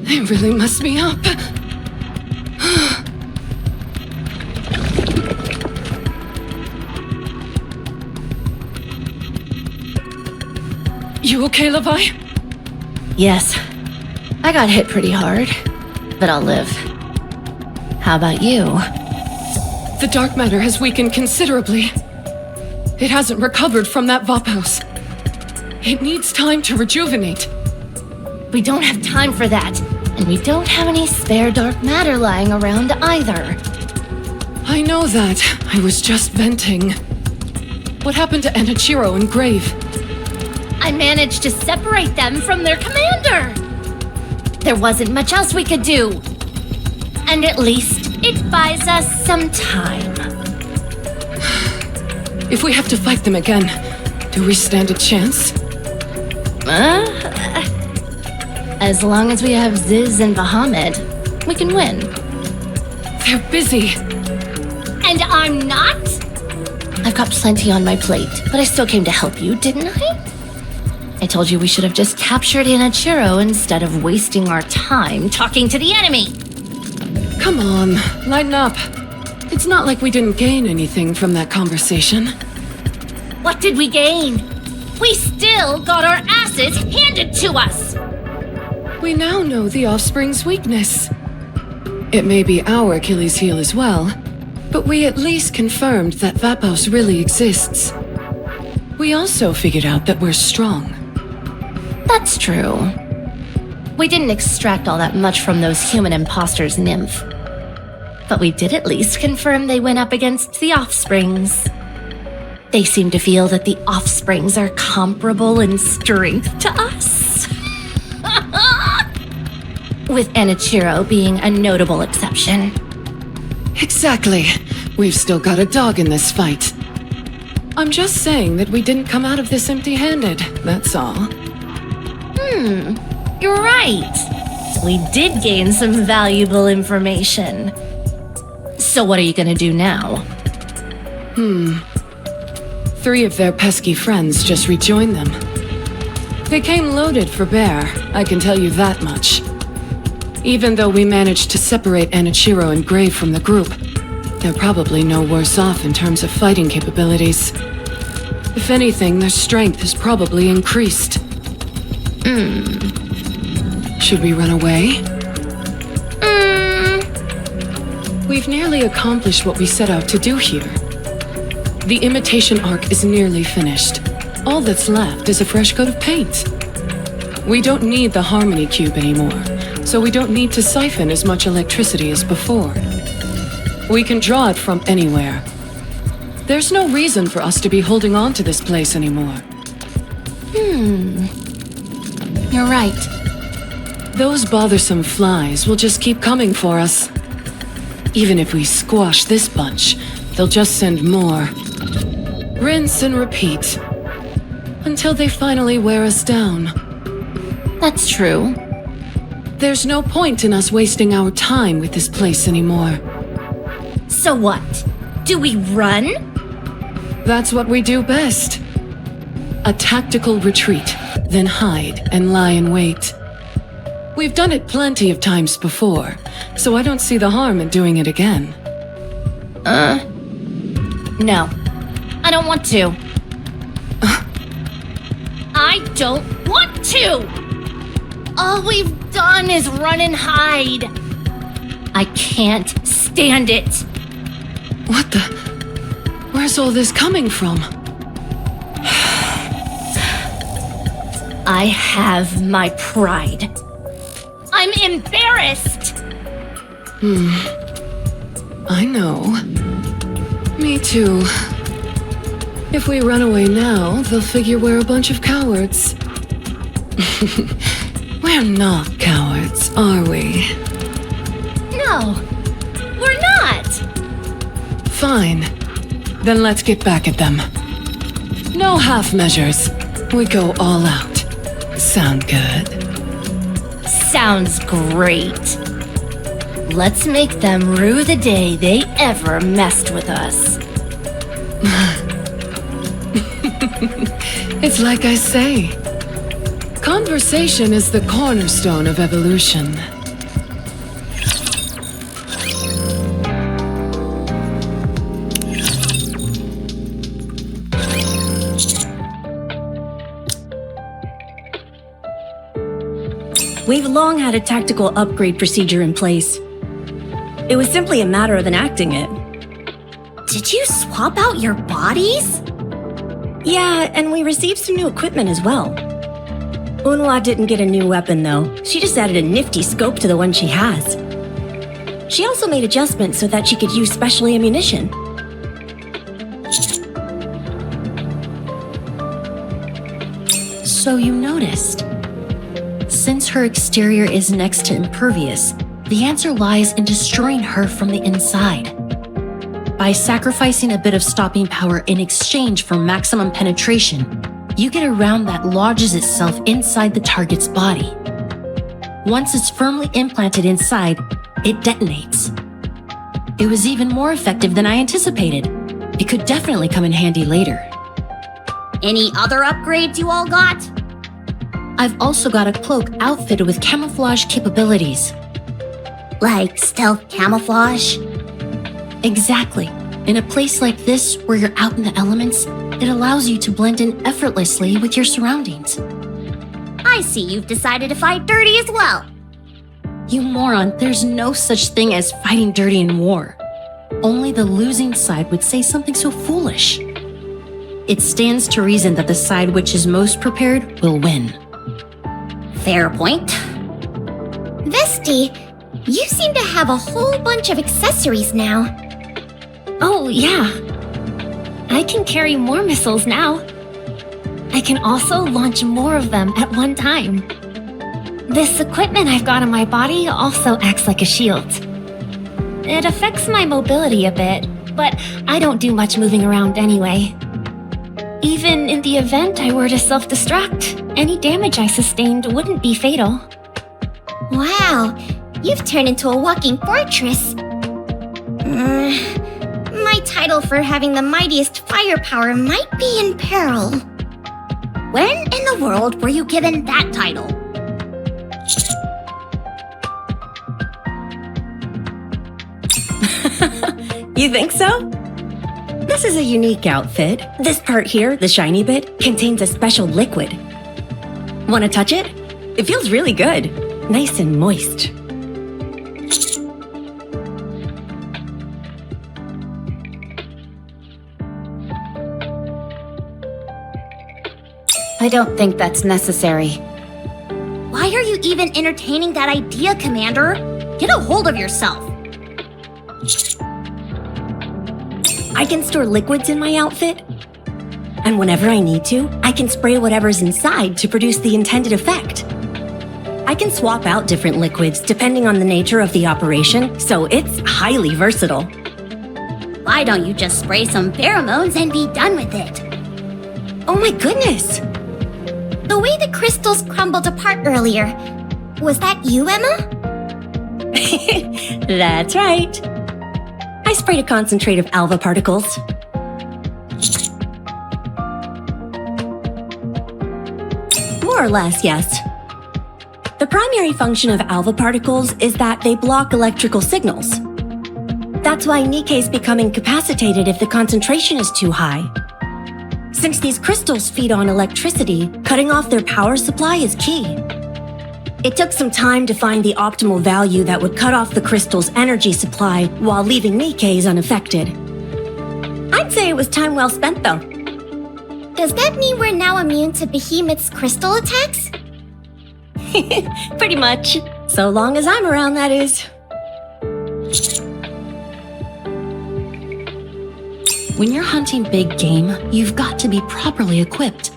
They really messed me up. You okay, Levi? Yes. I got hit pretty hard, but I'll live. How about you? The dark matter has weakened considerably. It hasn't recovered from that Vophouse. It needs time to rejuvenate. We don't have time for that, and we don't have any spare dark matter lying around either. I know that. I was just venting. What happened to Enichiro and Grave? I managed to separate them from their commander. There wasn't much else we could do. And at least it buys us some time. If we have to fight them again, do we stand a chance? As long as we have Ziz and Bahamut, we can win. They're busy. And I'm not? I've got plenty on my plate, but I still came to help you, didn't I? I told you we should have just captured Enichiro instead of wasting our time talking to the enemy. Come on, lighten up. It's not like we didn't gain anything from that conversation. What did we gain? We still got our asses handed to us! We now know the Offspring's weakness. It may be our Achilles heel as well, but we at least confirmed that Vophouse really exists. We also figured out that we're strong. That's true. We didn't extract all that much from those human imposters, Nymph. But we did at least confirm they went up against the Offsprings. They seem to feel that the Offsprings are comparable in strength to us. With Enichiro being a notable exception. Exactly. We've still got a dog in this fight. I'm just saying that we didn't come out of this empty-handed, that's all. You're right. We did gain some valuable information. So what are you gonna do now? 3 of their pesky friends just rejoined them. They came loaded for bear, I can tell you that much. Even though we managed to separate Enichiro and Grave from the group, they're probably no worse off in terms of fighting capabilities. If anything, their strength has probably increased. Should we run away? We've nearly accomplished what we set out to do here. The imitation arc is nearly finished. All that's left is a fresh coat of paint. We don't need the Harmony Cube anymore, so we don't need to siphon as much electricity as before. We can draw it from anywhere. There's no reason for us to be holding on to this place anymore. You're right. Those bothersome flies will just keep coming for us. Even if we squash this bunch, they'll just send more. Rinse and repeat. Until they finally wear us down. That's true. There's no point in us wasting our time with this place anymore. So what? Do we run? That's what we do best. A tactical retreat, then hide and lie in wait. We've done it plenty of times before, so I don't see the harm in doing it again. No. I don't want to. I don't want to! All we've done is run and hide. I can't stand it. What the? Where's all this coming from? I have my pride. I'm embarrassed! I know. Me too. If we run away now, they'll figure we're a bunch of cowards. We're not cowards, are we? No, we're not! Fine. Then let's get back at them. No half measures. We go all out. Sound good? Sounds great. Let's make them rue the day they ever messed with us. It's like I say. Conversation is the cornerstone of evolution. We've long had a tactical upgrade procedure in place. It was simply a matter of enacting it. Did you swap out your bodies? Yeah, and we received some new equipment as well. Unhwa didn't get a new weapon though. She just added a nifty scope to the one she has. She also made adjustments so that she could use special ammunition. So you noticed. Since her exterior is next to impervious, the answer lies in destroying her from the inside. By sacrificing a bit of stopping power in exchange for maximum penetration, you get a round that lodges itself inside the target's body. Once it's firmly implanted inside, it detonates. It was even more effective than I anticipated. It could definitely come in handy later. Any other upgrades you all got? I've also got a cloak outfitted with camouflage capabilities. Like stealth camouflage? Exactly. In a place like this where you're out in the elements, it allows you to blend in effortlessly with your surroundings. I see you've decided to fight dirty as well. You moron, there's no such thing as fighting dirty in war. Only the losing side would say something so foolish. It stands to reason that the side which is most prepared will win. Fair point. Vesti, you seem to have a whole bunch of accessories now. Oh, yeah. I can carry more missiles now. I can also launch more of them at one time. This equipment I've got on my body also acts like a shield. It affects my mobility a bit, but I don't do much moving around anyway. Even in the event I were to self-destruct, any damage I sustained wouldn't be fatal. Wow, you've turned into a walking fortress. My title for having the mightiest firepower might be in peril. When in the world were you given that title? You think so? This is a unique outfit. This part here, the shiny bit, contains a special liquid. Want to touch it? It feels really good. Nice and moist. I don't think that's necessary. Why are you even entertaining that idea, Commander? Get a hold of yourself. I can store liquids in my outfit. And whenever I need to, I can spray whatever's inside to produce the intended effect. I can swap out different liquids depending on the nature of the operation, so it's highly versatile. Why don't you just spray some pheromones and be done with it? Oh my goodness! The way the crystals crumbled apart earlier, was that you, Emma? That's right. I sprayed a concentrate of alpha particles. More or less, yes. The primary function of alpha particles is that they block electrical signals. That's why Nikke's become incapacitated if the concentration is too high. Since these crystals feed on electricity, cutting off their power supply is key. It took some time to find the optimal value that would cut off the crystal's energy supply while leaving Nikke's unaffected. I'd say it was time well spent, though. Does that mean we're now immune to Behemoth's crystal attacks? Pretty much. So long as I'm around, that is. When you're hunting big game, you've got to be properly equipped.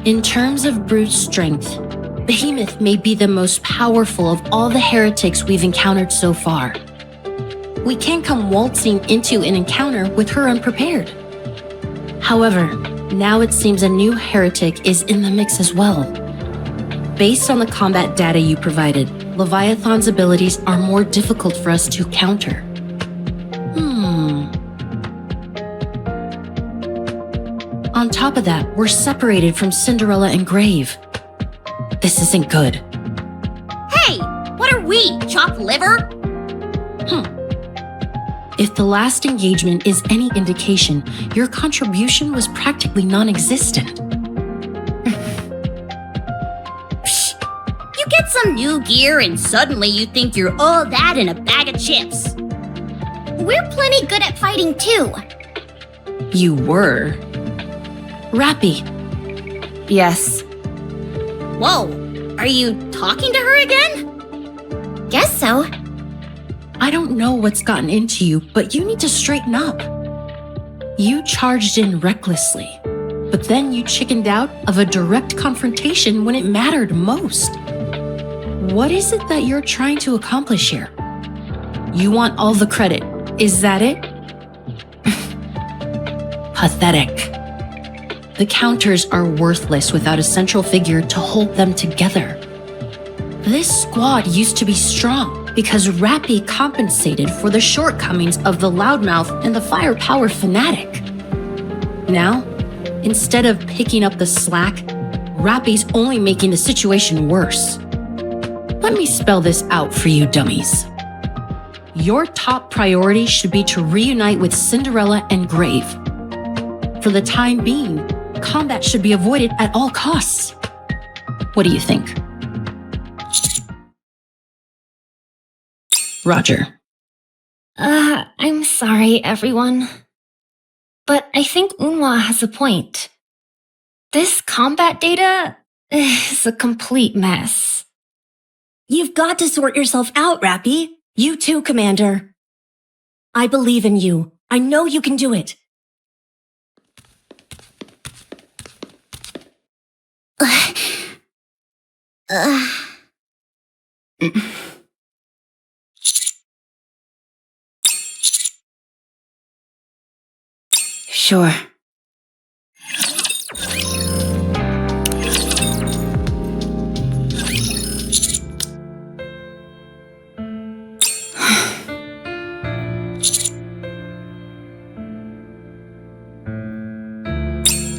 In terms of brute strength, Behemoth may be the most powerful of all the heretics we've encountered so far. We can't come waltzing into an encounter with her unprepared. However, now it seems a new heretic is in the mix as well. Based on the combat data you provided, Leviathan's abilities are more difficult for us to counter. On top of that, we're separated from Cinderella and Grave. This isn't good. Hey, what are we, chopped liver? If the last engagement is any indication, your contribution was practically non-existent. You get some new gear and suddenly you think you're all that in a bag of chips. We're plenty good at fighting too. You were. Rappy. Yes. Whoa, are you talking to her again? Guess so. I don't know what's gotten into you, but you need to straighten up. You charged in recklessly, but then you chickened out of a direct confrontation when it mattered most. What is it that you're trying to accomplish here? You want all the credit, is that it? Pathetic. The counters are worthless without a central figure to hold them together. This squad used to be strong because Rappy compensated for the shortcomings of the loudmouth and the firepower fanatic. Now, instead of picking up the slack, Rappy's only making the situation worse. Let me spell this out for you dummies. Your top priority should be to reunite with Cinderella and Grave. For the time being, combat should be avoided at all costs. What do you think? Roger. I'm sorry, everyone. But I think Unhwa has a point. This combat data is a complete mess. You've got to sort yourself out, Rappy. You too, Commander. I believe in you. I know you can do it. Sure.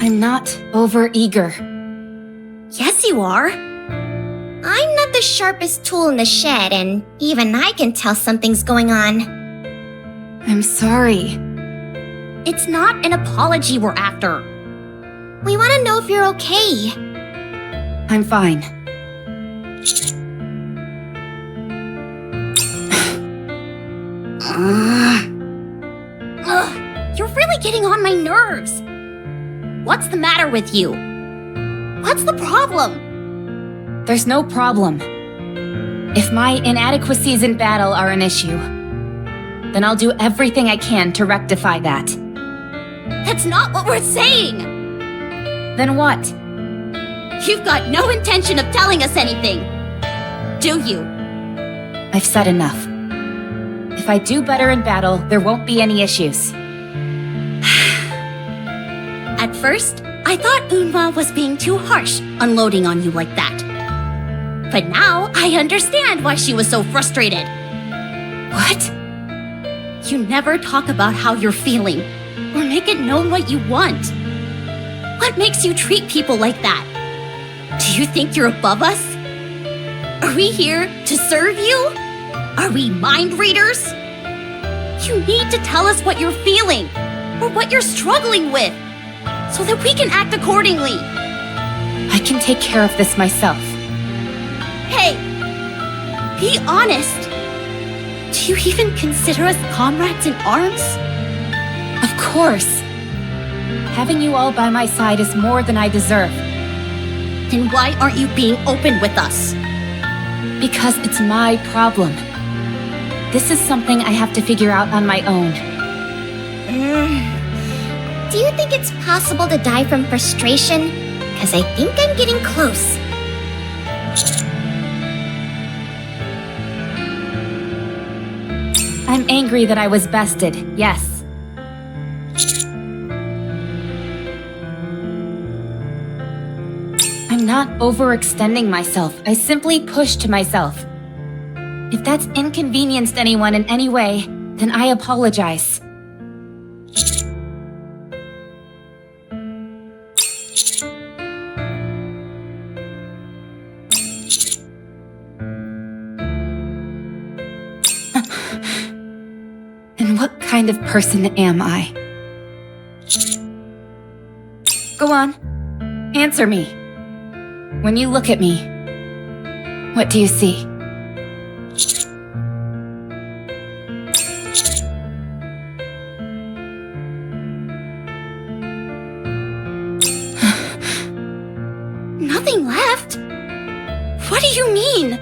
I'm not overeager. Yes, you are. I'm not the sharpest tool in the shed, and even I can tell something's going on. I'm sorry. It's not an apology we're after. We want to know if you're okay. I'm fine. Ugh, you're really getting on my nerves. What's the matter with you? What's the problem? There's no problem. If my inadequacies in battle are an issue, then I'll do everything I can to rectify that. That's not what we're saying. Then what? You've got no intention of telling us anything. Do you? I've said enough. If I do better in battle, there won't be any issues. At first, I thought Unhwa was being too harsh, unloading on you like that. But now I understand why she was so frustrated. What? You never talk about how you're feeling, or make it known what you want. What makes you treat people like that? Do you think you're above us? Are we here to serve you? Are we mind readers? You need to tell us what you're feeling, or what you're struggling with, so that we can act accordingly. I can take care of this myself. Hey, be honest. Do you even consider us comrades in arms? Of course. Having you all by my side is more than I deserve. Then why aren't you being open with us? Because it's my problem. This is something I have to figure out on my own. Do you think it's possible to die from frustration? Because I think I'm getting close. I'm angry that I was bested, yes. I'm not overextending myself. I simply pushed myself. If that's inconvenienced anyone in any way, then I apologize. And what kind of person am I? Go on, answer me. When you look at me, what do you see? Nothing left? What do you mean?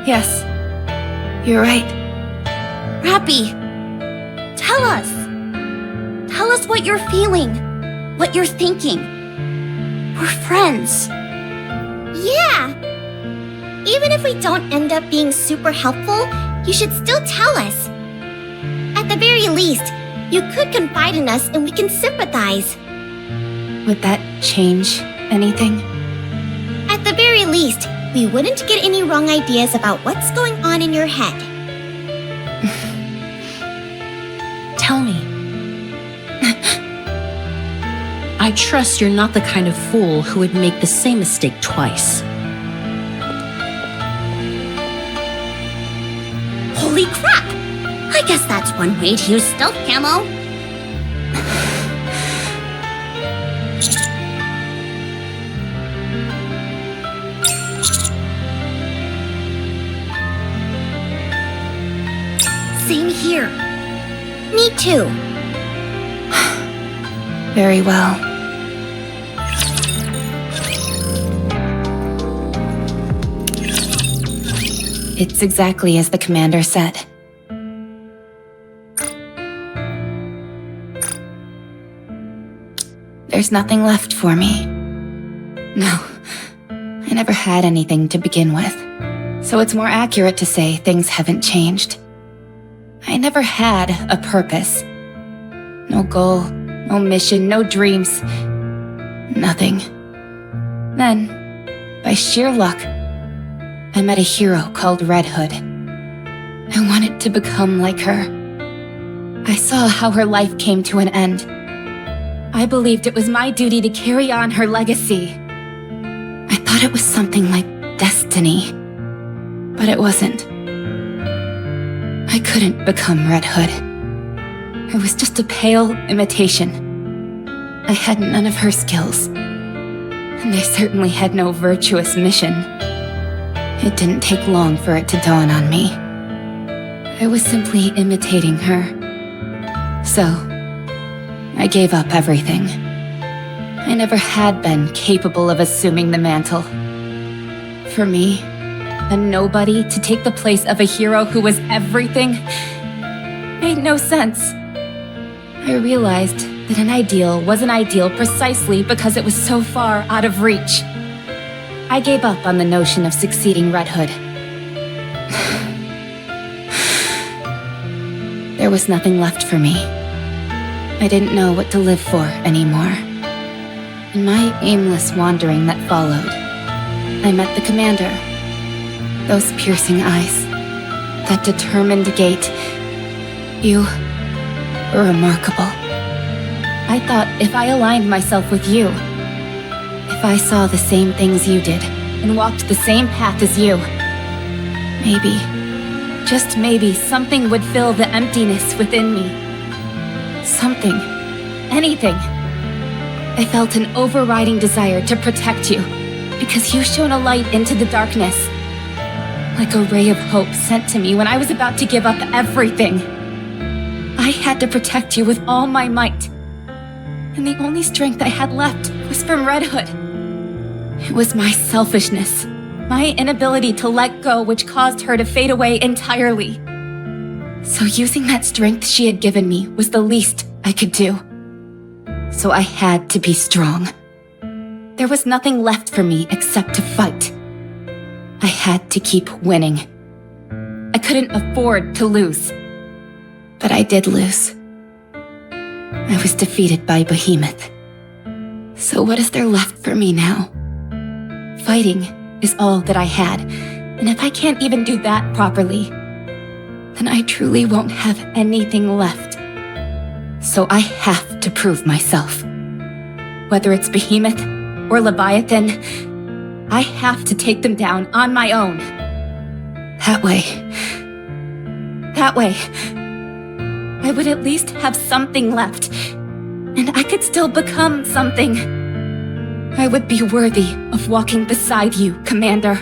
Yes, you're right. Rappy, tell us. Tell us what you're feeling, what you're thinking. We're friends. Yeah! Even if we don't end up being super helpful, you should still tell us. At the very least, you could confide in us and we can sympathize. Would that change anything? At the very least, we wouldn't get any wrong ideas about what's going on in your head. Tell me. I trust you're not the kind of fool who would make the same mistake twice. Holy crap! I guess that's one way to use stealth camo. Same here. Me too. Very well. It's exactly as the commander said. There's nothing left for me. No, I never had anything to begin with. So it's more accurate to say things haven't changed. I never had a purpose. No goal, no mission, no dreams. Nothing. Then, by sheer luck, I met a hero called Red Hood. I wanted to become like her. I saw how her life came to an end. I believed it was my duty to carry on her legacy. I thought it was something like destiny, but it wasn't. I couldn't become Red Hood. I was just a pale imitation. I had none of her skills, and I certainly had no virtuous mission. It didn't take long for it to dawn on me. I was simply imitating her. So, I gave up everything. I never had been capable of assuming the mantle. For me, a nobody to take the place of a hero who was everything made no sense. I realized that an ideal was an ideal precisely because it was so far out of reach. I gave up on the notion of succeeding Red Hood. There was nothing left for me. I didn't know what to live for anymore. In my aimless wandering that followed, I met the commander. Those piercing eyes, that determined gait. You were remarkable. I thought if I aligned myself with you, if I saw the same things you did and walked the same path as you, maybe, just maybe, something would fill the emptiness within me. Something. Anything. I felt an overriding desire to protect you, because you shone a light into the darkness. Like a ray of hope sent to me when I was about to give up everything. I had to protect you with all my might. And the only strength I had left was from Red Hood. It was my selfishness, my inability to let go which caused her to fade away entirely. So using that strength she had given me was the least I could do. So I had to be strong. There was nothing left for me except to fight. I had to keep winning. I couldn't afford to lose. But I did lose. I was defeated by Behemoth. So what is there left for me now? Fighting is all that I had, and if I can't even do that properly, then I truly won't have anything left. So I have to prove myself. Whether it's Behemoth or Leviathan, I have to take them down on my own. That way, I would at least have something left, and I could still become something. I would be worthy of walking beside you, Commander.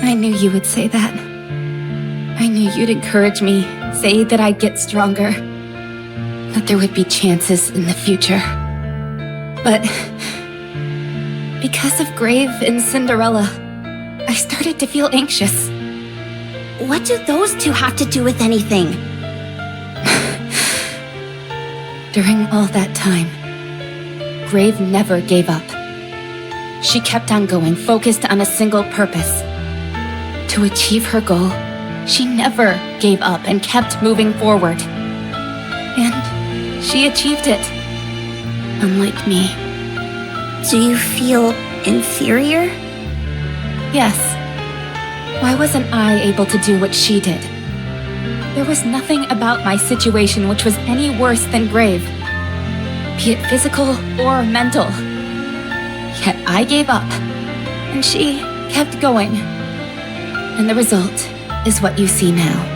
I knew you would say that. I knew you'd encourage me, say that I'd get stronger, that there would be chances in the future. But because of Grave and Cinderella, I started to feel anxious. What do those two have to do with anything? During all that time, Grave never gave up. She kept on going, focused on a single purpose. To achieve her goal, she never gave up and kept moving forward. And she achieved it. Unlike me. Do you feel inferior? Yes. Why wasn't I able to do what she did? There was nothing about my situation which was any worse than Grave, be it physical or mental. Yet I gave up, and she kept going. And the result is what you see now.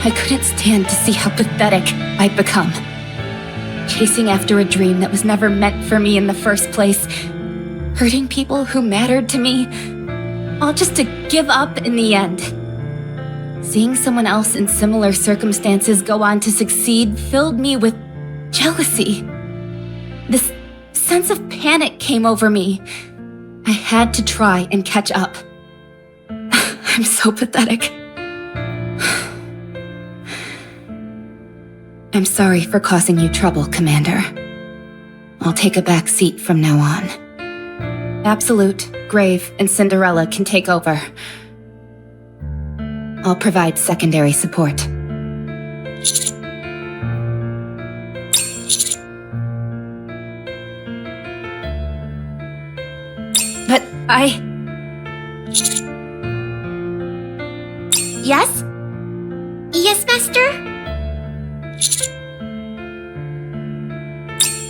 I couldn't stand to see how pathetic I'd become. Chasing after a dream that was never meant for me in the first place. Hurting people who mattered to me. All just to give up in the end. Seeing someone else in similar circumstances go on to succeed filled me with jealousy. This sense of panic came over me. I had to try and catch up. I'm so pathetic. I'm sorry for causing you trouble, Commander. I'll take a back seat from now on. Absolute, Grave, and Cinderella can take over. I'll provide secondary support. But Yes? Yes, Master?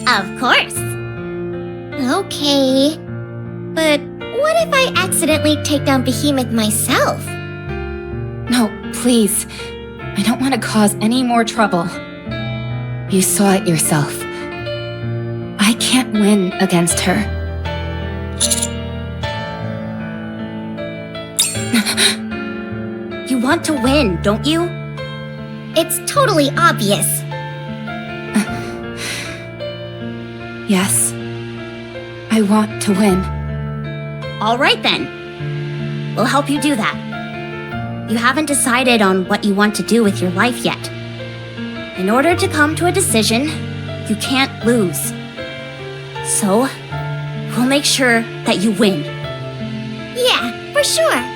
Of course. Okay. But what if I accidentally take down Behemoth myself? No, please. I don't want to cause any more trouble. You saw it yourself. I can't win against her. You want to win, don't you? It's totally obvious. Yes. I want to win. All right then. We'll help you do that. You haven't decided on what you want to do with your life yet. In order to come to a decision, you can't lose. So, we'll make sure that you win. Yeah, for sure.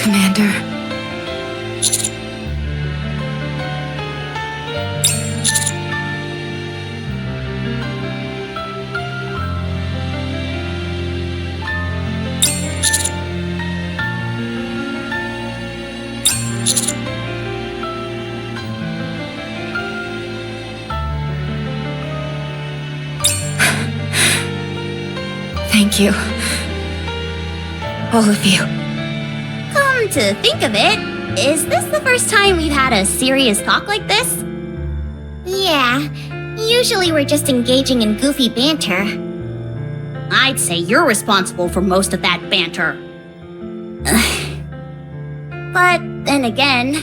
Commander. Thank you. All of you. Come to think of it, is this the first time we've had a serious talk like this? Yeah, Usually we're just engaging in goofy banter. I'd say you're responsible for most of that banter. But then again,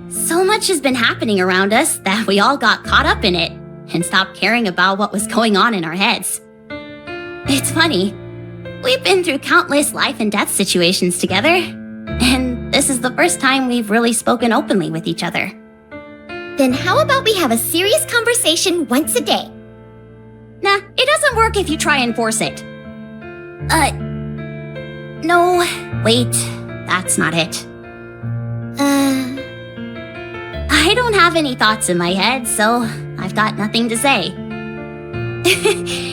so much has been happening around us that we all got caught up in it and stopped caring about what was going on in our heads. It's funny, we've been through countless life and death situations together, and this is the first time we've really spoken openly with each other. Then how about we have a serious conversation once a day? Nah, it doesn't work if you try and force it. No, wait, that's not it. I don't have any thoughts in my head, so I've got nothing to say.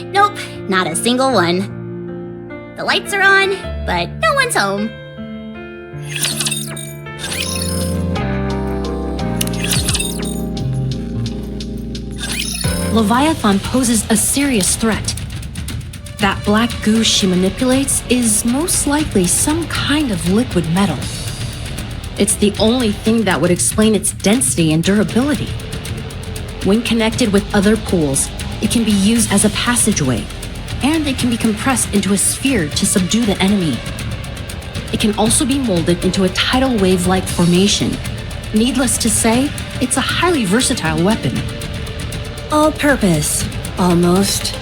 Nope, not a single one. The lights are on, but no one's home. Leviathan poses a serious threat. That black goo she manipulates is most likely some kind of liquid metal. It's the only thing that would explain its density and durability. When connected with other pools, it can be used as a passageway, and it can be compressed into a sphere to subdue the enemy. It can also be molded into a tidal wave-like formation. Needless to say, it's a highly versatile weapon. All-purpose, almost.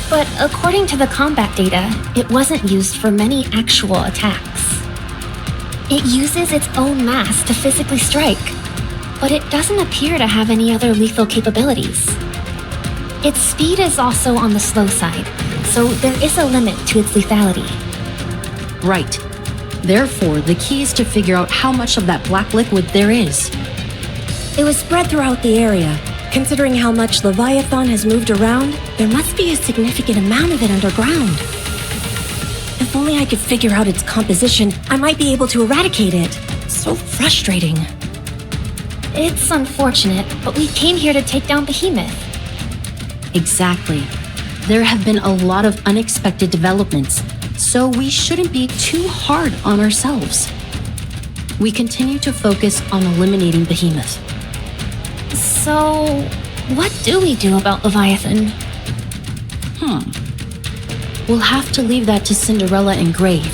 But according to the combat data, it wasn't used for many actual attacks. It uses its own mass to physically strike, but it doesn't appear to have any other lethal capabilities. Its speed is also on the slow side, so there is a limit to its lethality. Right. Therefore, the key is to figure out how much of that black liquid there is. It was spread throughout the area. Considering how much Leviathan has moved around, there must be a significant amount of it underground. If only I could figure out its composition, I might be able to eradicate it. So frustrating. It's unfortunate, but we came here to take down Behemoth. Exactly. There have been a lot of unexpected developments, so we shouldn't be too hard on ourselves. We continue to focus on eliminating Behemoth. So, what do we do about Leviathan? We'll have to leave that to Cinderella and Grave.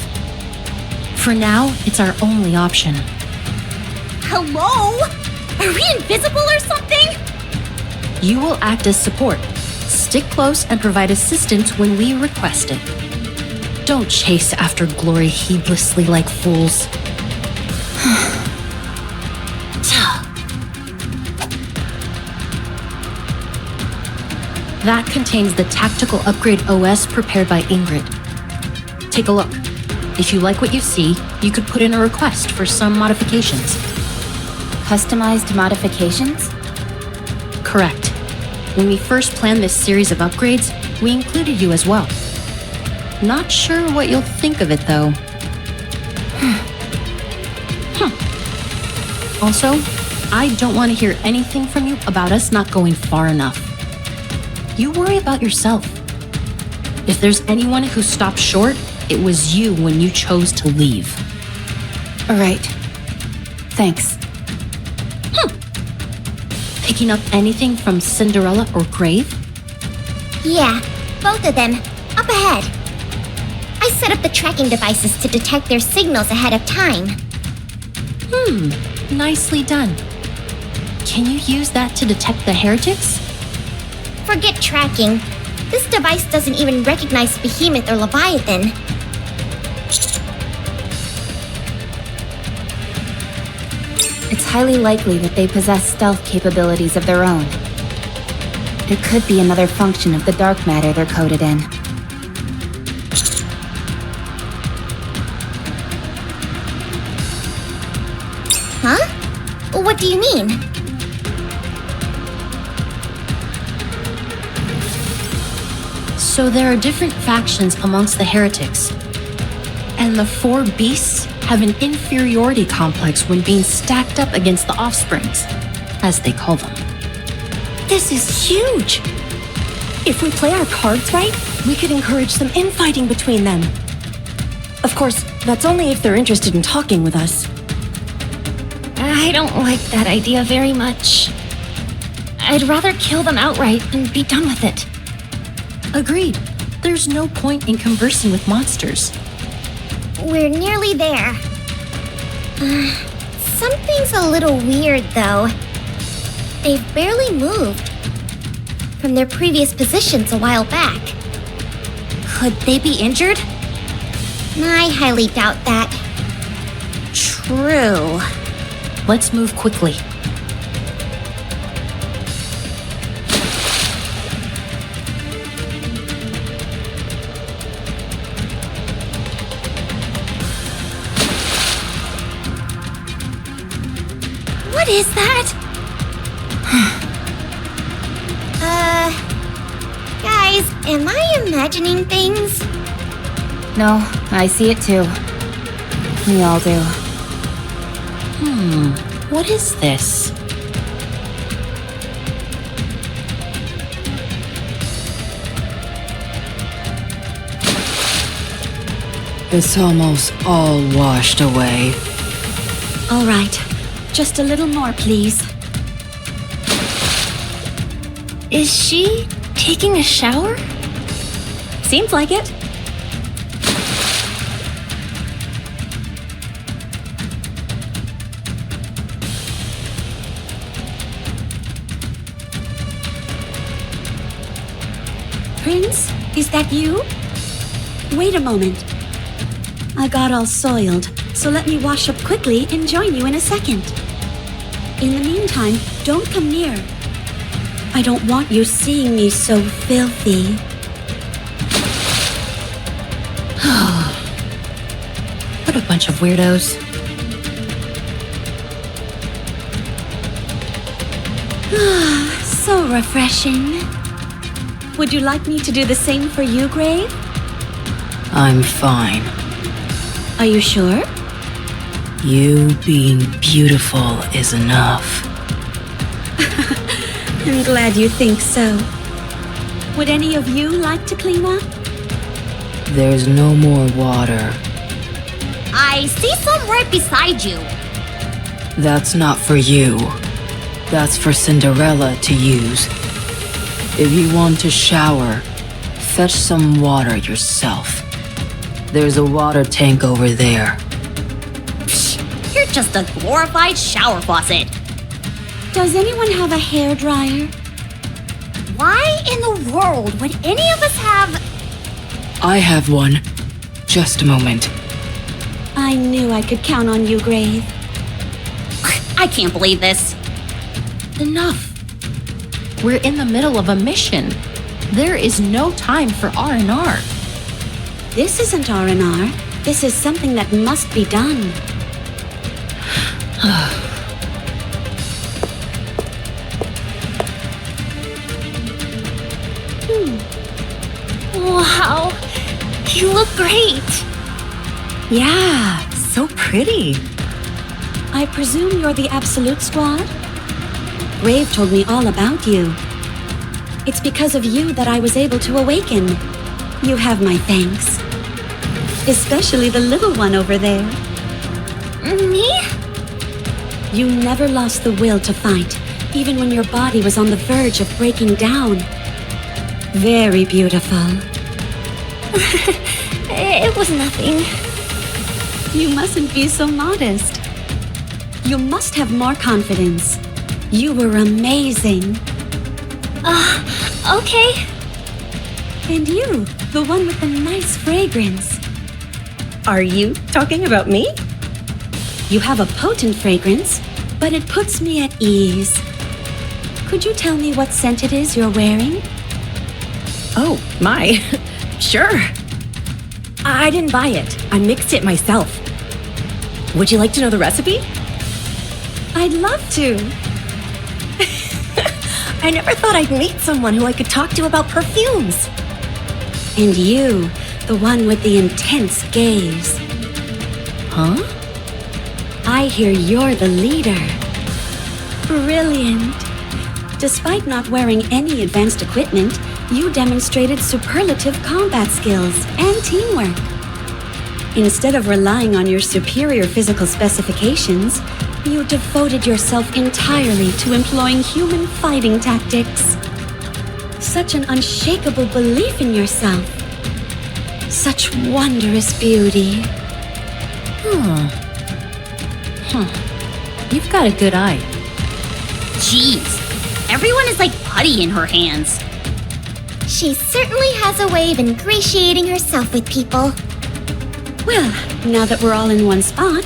For now, it's our only option. Hello? Are we invisible or something? You will act as support. Stick close and provide assistance when we request it. Don't chase after glory heedlessly like fools. That contains the tactical upgrade OS prepared by Ingrid. Take a look. If you like what you see, you could put in a request for some modifications. Customized modifications? Correct. When we first planned this series of upgrades, we included you as well. Not sure what you'll think of it, though. Also, I don't want to hear anything from you about us not going far enough. You worry about yourself. If there's anyone who stopped short, it was you when you chose to leave. All right. Thanks. Picking up anything from Cinderella or Grave? Yeah, both of them. Up ahead. I set up the tracking devices to detect their signals ahead of time. Nicely done. Can you use that to detect the heretics? Forget tracking. This device doesn't even recognize Behemoth or Leviathan. It's highly likely that they possess stealth capabilities of their own. It could be another function of the dark matter they're coded in. Huh? What do you mean? So there are different factions amongst the heretics. And the four beasts have an inferiority complex when being stacked up against the offsprings, as they call them. This is huge! If we play our cards right, we could encourage some infighting between them. Of course, that's only if they're interested in talking with us. I don't like that idea very much. I'd rather kill them outright and be done with it. Agreed. There's no point in conversing with monsters. We're nearly there. Something's a little weird, though. They've barely moved from their previous positions a while back. Could they be injured? I highly doubt that. True. Let's move quickly. What is that? Guys, am I imagining things? No, I see it too. We all do. What is this? It's almost all washed away. All right. Just a little more, please. Is she taking a shower? Seems like it. Prince, is that you? Wait a moment. I got all soiled, so let me wash up quickly and join you in a second. In the meantime, don't come near. I don't want you seeing me so filthy. What a bunch of weirdos. So refreshing. Would you like me to do the same for you, Grave? I'm fine. Are you sure? You being beautiful is enough. I'm glad you think so. Would any of you like to clean up? There's no more water. I see some right beside you. That's not for you. That's for Cinderella to use. If you want to shower, fetch some water yourself. There's a water tank over there. You're just a glorified shower faucet. Does anyone have a hairdryer? Why in the world would any of us have... I have one. Just a moment. I knew I could count on you, Grave. I can't believe this. Enough. We're in the middle of a mission. There is no time for R&R. This isn't R&R. This is something that must be done. Wow, you look great. Yeah, so pretty. I presume you're the Absolute Squad? Grave told me all about you. It's because of you that I was able to awaken. You have my thanks. Especially the little one over there. Me? You never lost the will to fight, even when your body was on the verge of breaking down. Very beautiful. It was nothing. You mustn't be so modest. You must have more confidence. You were amazing. Okay. And you, the one with the nice fragrance. Are you talking about me? You have a potent fragrance, but it puts me at ease. Could you tell me what scent it is you're wearing? Oh, my. Sure. I didn't buy it. I mixed it myself. Would you like to know the recipe? I'd love to. I never thought I'd meet someone who I could talk to about perfumes. And you, the one with the intense gaze. Huh? I hear you're the leader. Brilliant. Despite not wearing any advanced equipment, you demonstrated superlative combat skills and teamwork. Instead of relying on your superior physical specifications, You devoted yourself entirely to employing human fighting tactics. Such an unshakable belief in yourself. Such wondrous beauty. You've got a good eye. Jeez, everyone is like putty in her hands. She certainly has a way of ingratiating herself with people. Well, now that we're all in one spot,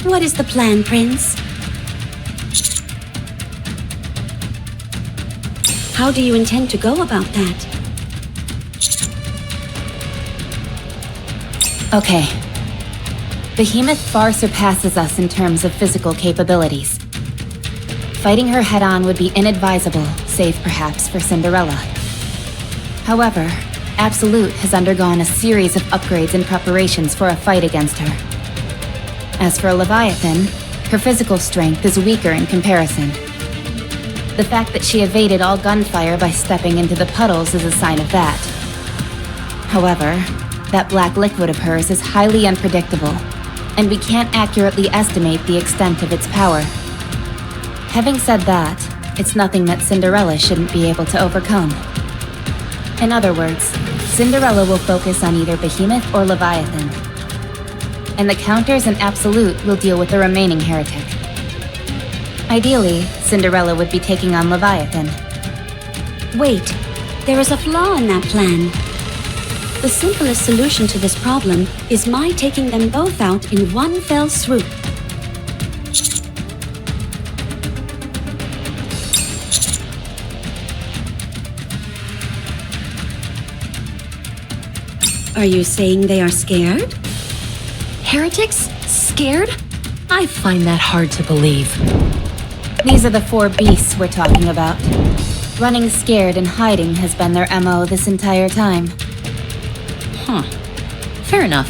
what is the plan, Prince? How do you intend to go about that? Okay. Behemoth far surpasses us in terms of physical capabilities. Fighting her head-on would be inadvisable, save perhaps for Cinderella. However, Absolute has undergone a series of upgrades and preparations for a fight against her. As for Leviathan, her physical strength is weaker in comparison. The fact that she evaded all gunfire by stepping into the puddles is a sign of that. However, that black liquid of hers is highly unpredictable, and we can't accurately estimate the extent of its power. Having said that, it's nothing that Cinderella shouldn't be able to overcome. In other words, Cinderella will focus on either Behemoth or Leviathan, and the Counters and Absolute will deal with the remaining heretic. Ideally, Cinderella would be taking on Leviathan. Wait, there is a flaw in that plan. The simplest solution to this problem is my taking them both out in one fell swoop. Are you saying they are scared? Heretics? Scared? I find that hard to believe. These are the four beasts we're talking about. Running scared and hiding has been their MO this entire time. Fair enough.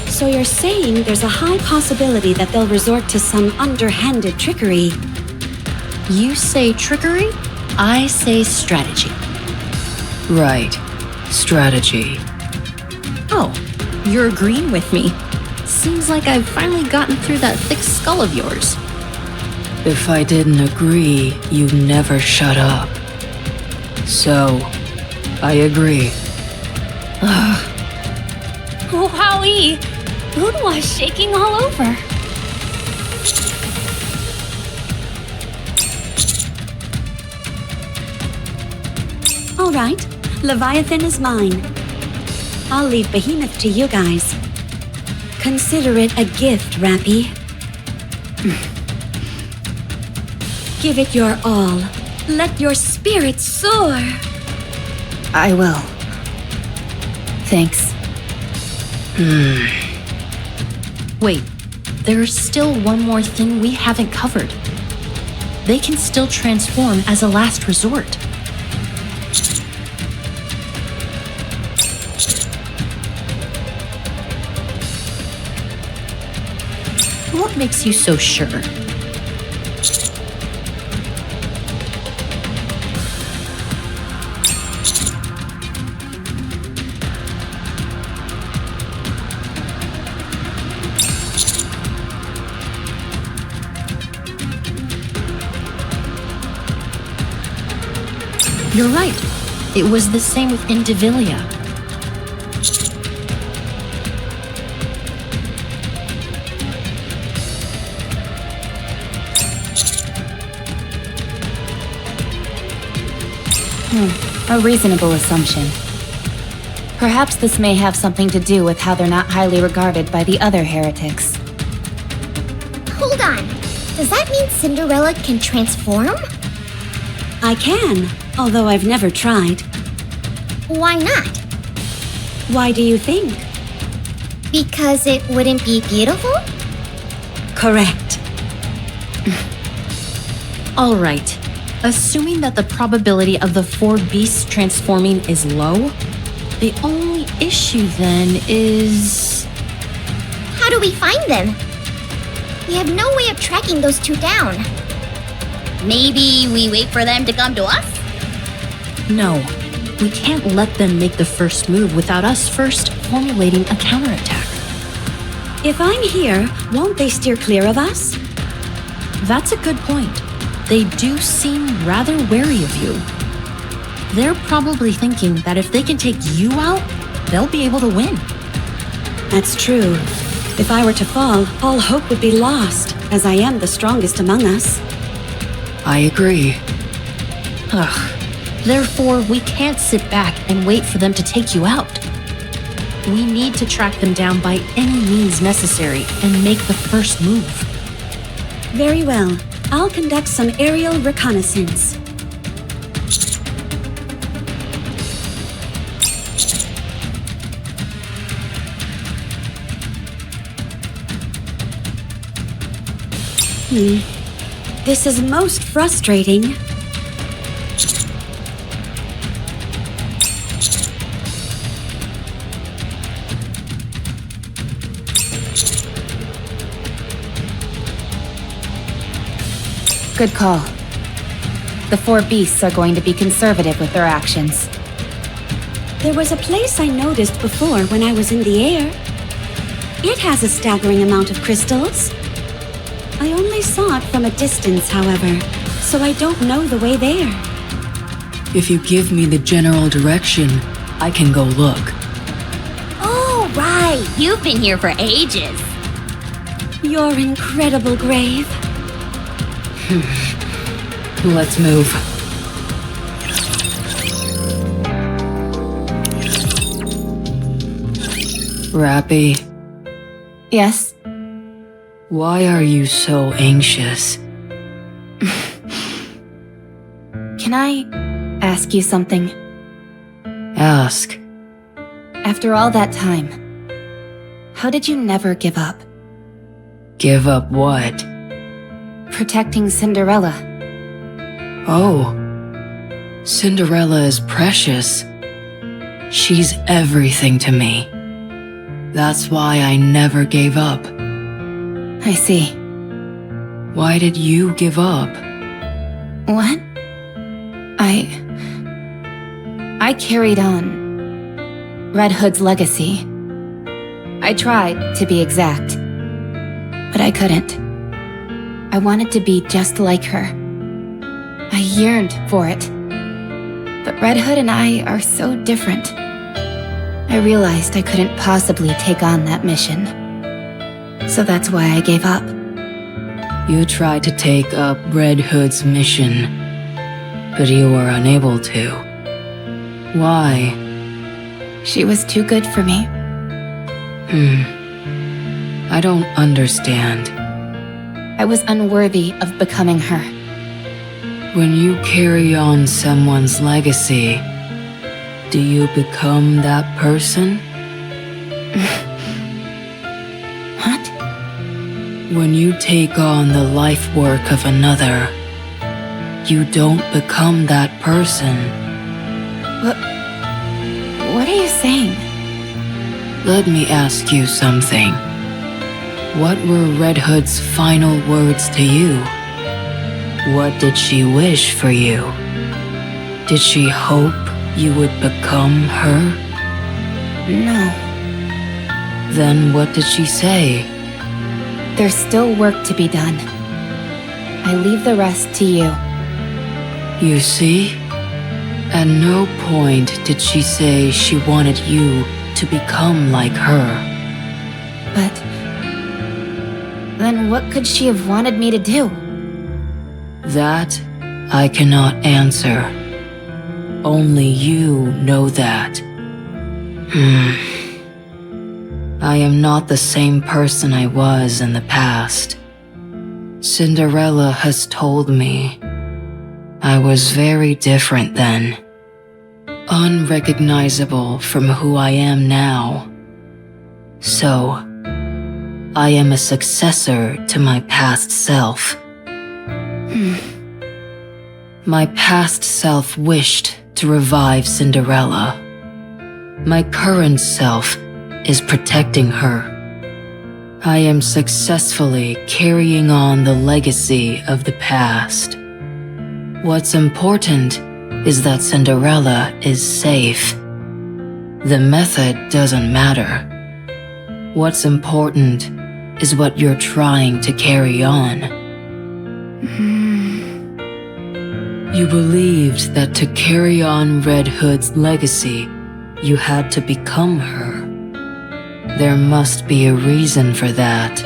So you're saying there's a high possibility that they'll resort to some underhanded trickery. You say trickery, I say strategy. Right. Strategy. Oh, you're agreeing with me. Seems like I've finally gotten through that thick skull of yours. If I didn't agree, you'd never shut up. So, I agree. Wowie! Boudoir's shaking all over. All right, Leviathan is mine. I'll leave Behemoth to you guys. Consider it a gift, Rappy. Give it your all. Let your spirit soar. I will. Thanks. Wait, there's still one more thing we haven't covered. They can still transform as a last resort. What makes you so sure? You're right. It was the same with Indivilia. A reasonable assumption. Perhaps this may have something to do with how they're not highly regarded by the other heretics. Hold on. Does that mean Cinderella can transform? I can, although I've never tried. Why not? Why do you think? Because it wouldn't be beautiful? Correct. All right. Assuming that the probability of the four beasts transforming is low, the only issue then is... How do we find them? We have no way of tracking those two down. Maybe we wait for them to come to us? No, we can't let them make the first move without us first formulating a counterattack. If I'm here, won't they steer clear of us? That's a good point. They do seem rather wary of you. They're probably thinking that if they can take you out, they'll be able to win. That's true. If I were to fall, all hope would be lost, as I am the strongest among us. I agree. Ugh. Therefore, we can't sit back and wait for them to take you out. We need to track them down by any means necessary and make the first move. Very well. I'll conduct some aerial reconnaissance. This is most frustrating. Good call. The four beasts are going to be conservative with their actions. There was a place I noticed before when I was in the air. It has a staggering amount of crystals. I only saw it from a distance, however, so I don't know the way there. If you give me the general direction, I can go look. Oh, right. You've been here for ages. Your incredible grave. Let's move. Rappy, Yes? why are you so anxious? Can I ask you something? Ask. After all that time, how did you never give up? Give up what? Protecting Cinderella. Oh. Cinderella is precious. She's everything to me. That's why I never gave up. I see. Why did you give up? What? I carried on Red Hood's legacy. I tried, to be exact, but I couldn't. I wanted to be just like her. I yearned for it. But Red Hood and I are so different. I realized I couldn't possibly take on that mission. So that's why I gave up. You tried to take up Red Hood's mission, but you were unable to. Why? She was too good for me. I don't understand. I was unworthy of becoming her. When you carry on someone's legacy, do you become that person? What? When you take on the life work of another, you don't become that person. What are you saying? Let me ask you something. What were Red Hood's final words to you? What did she wish for you? Did she hope you would become her? No. Then what did she say? There's still work to be done. I leave the rest to you. You see? At no point did she say she wanted you to become like her. But then what could she have wanted me to do? That I cannot answer. Only you know that. I am not the same person I was in the past. Cinderella has told me I was very different then. Unrecognizable from who I am now. So, I am a successor to my past self. My past self wished to revive Cinderella. My current self is protecting her. I am successfully carrying on the legacy of the past. What's important is that Cinderella is safe. The method doesn't matter. What's important is what you're trying to carry on. You believed that to carry on Red Hood's legacy, you had to become her. There must be a reason for that.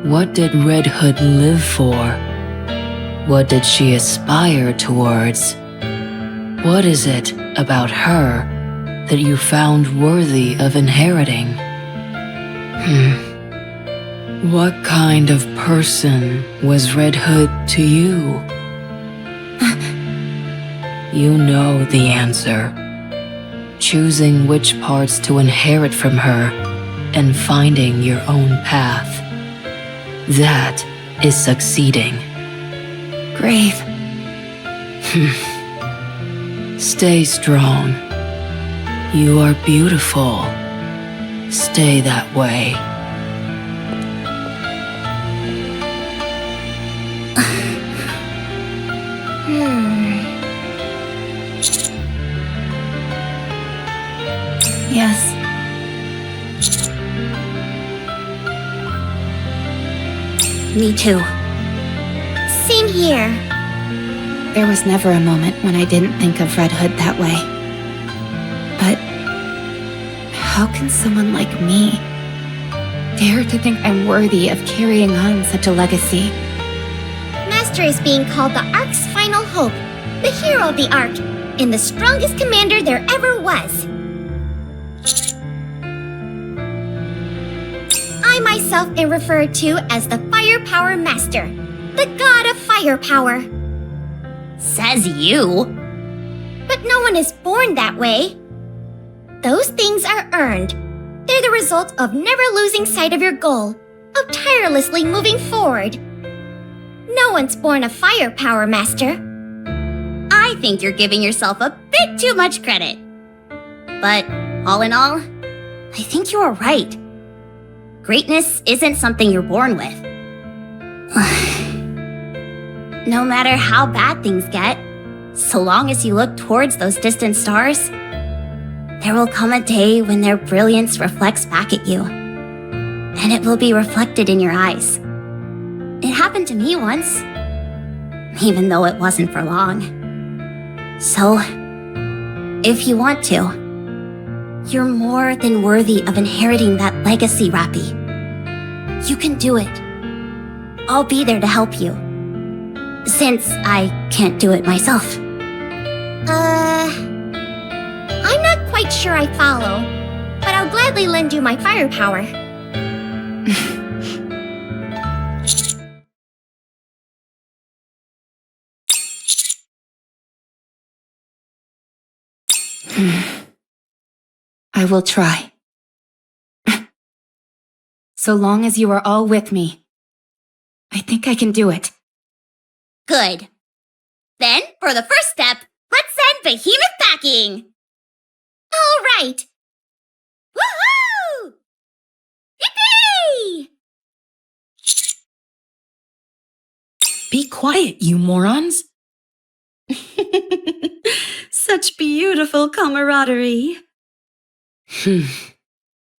What did Red Hood live for? What did she aspire towards? What is it about her that you found worthy of inheriting? What kind of person was Red Hood to you? You know the answer. Choosing which parts to inherit from her and finding your own path. That is succeeding. Grave. Stay strong. You are beautiful. Stay that way. Yes. Me too. Same here. There was never a moment when I didn't think of Red Hood that way. But how can someone like me dare to think I'm worthy of carrying on such a legacy? Master is being called the Ark's final hope, the hero of the Ark, and the strongest commander there ever was. I myself am referred to as the Firepower Master, the god of firepower. Says you. But no one is born that way. Those things are earned. They're the result of never losing sight of your goal, of tirelessly moving forward. No one's born a firepower master. I think you're giving yourself a bit too much credit. But all in all, I think you are right. Greatness isn't something you're born with. No matter how bad things get, so long as you look towards those distant stars, there will come a day when their brilliance reflects back at you. And it will be reflected in your eyes. It happened to me once, even though it wasn't for long. So, if you want to, you're more than worthy of inheriting that legacy, Rappy. You can do it. I'll be there to help you. Since I can't do it myself. I'm not quite sure I follow, but I'll gladly lend you my firepower. I will try. So long as you are all with me, I think I can do it. Good. Then, for the first step, let's send Behemoth packing! All right. Woohoo! Yippee! Be quiet, you morons. Such beautiful camaraderie.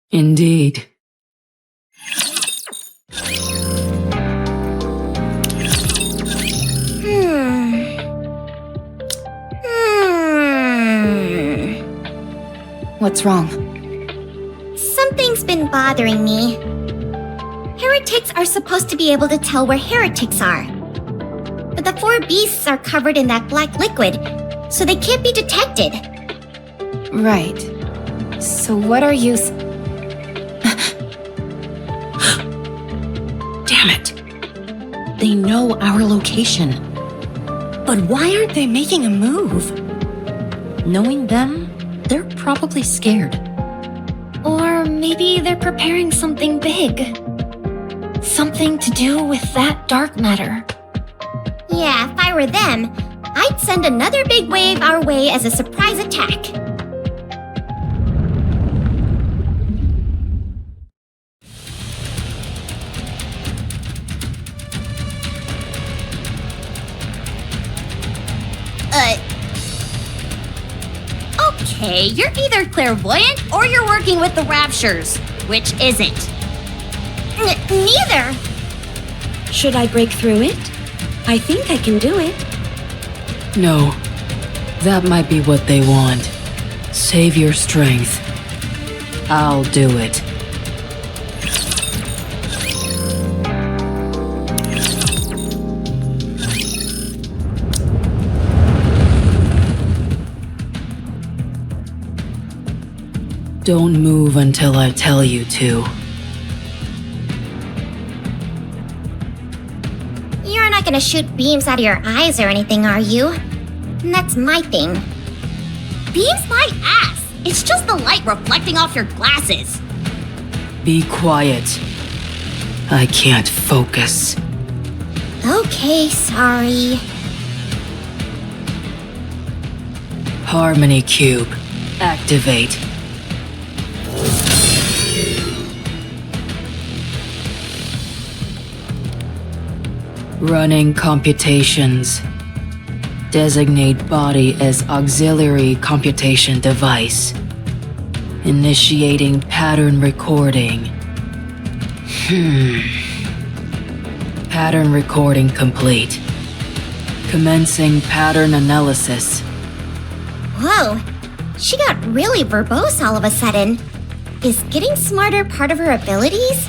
Indeed. What's wrong? Something's been bothering me. Heretics are supposed to be able to tell where heretics are. But the four beasts are covered in that black liquid, so they can't be detected. Right. So what are you Damn it. They know our location. But why aren't they making a move? Knowing them, they're probably scared. Or maybe they're preparing something big. Something to do with that dark matter. Yeah, if I were them, I'd send another big wave our way as a surprise attack. Okay, you're either clairvoyant or you're working with the Raptures. Which isn't? Neither. Should I break through it? I think I can do it. No. That might be what they want. Save your strength. I'll do it. Don't move until I tell you to. You're not gonna shoot beams out of your eyes or anything, are you? And that's my thing. Beams my ass! It's just the light reflecting off your glasses. Be quiet. I can't focus. Okay, sorry. Harmony Cube. Activate. Running computations. Designate body as auxiliary computation device. Initiating pattern recording. Pattern recording complete. Commencing pattern analysis. Whoa, she got really verbose all of a sudden. Is getting smarter part of her abilities?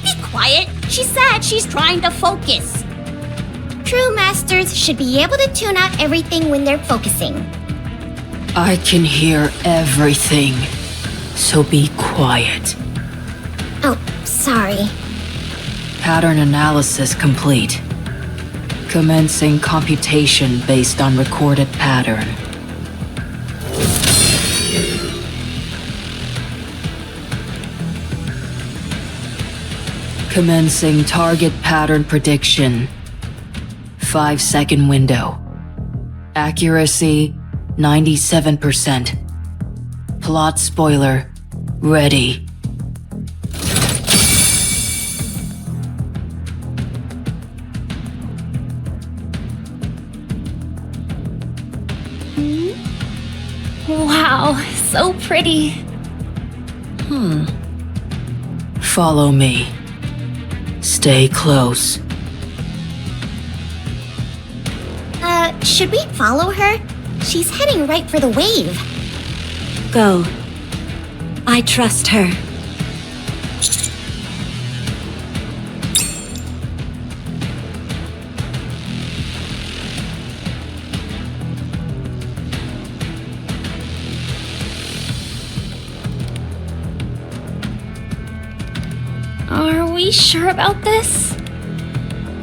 Be quiet! She said she's trying to focus. True masters should be able to tune out everything when they're focusing. I can hear everything, so be quiet. Oh, sorry. Pattern analysis complete. Commencing computation based on recorded pattern. Commencing target pattern prediction. 5-second window. Accuracy 97%. Plot spoiler ready. Wow, so pretty. Follow me. Stay close. Should we follow her? She's heading right for the wave. Go. I trust her. Are we sure about this?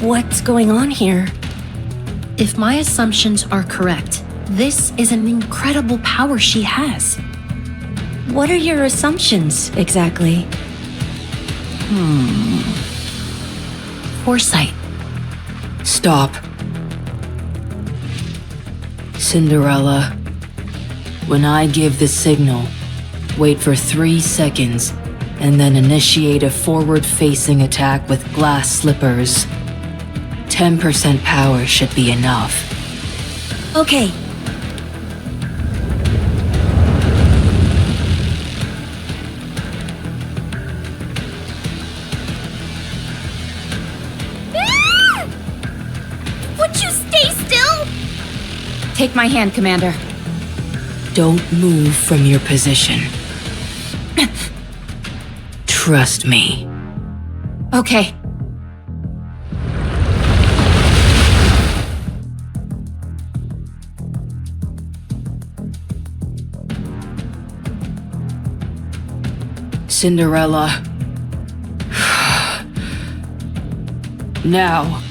What's going on here? If my assumptions are correct, this is an incredible power she has. What are your assumptions, exactly? Foresight. Stop. Cinderella, when I give the signal, wait for 3 seconds and then initiate a forward-facing attack with glass slippers. 10% power should be enough. Okay. Would you stay still? Take my hand, Commander. Don't move from your position. Trust me. Okay. Cinderella. Now.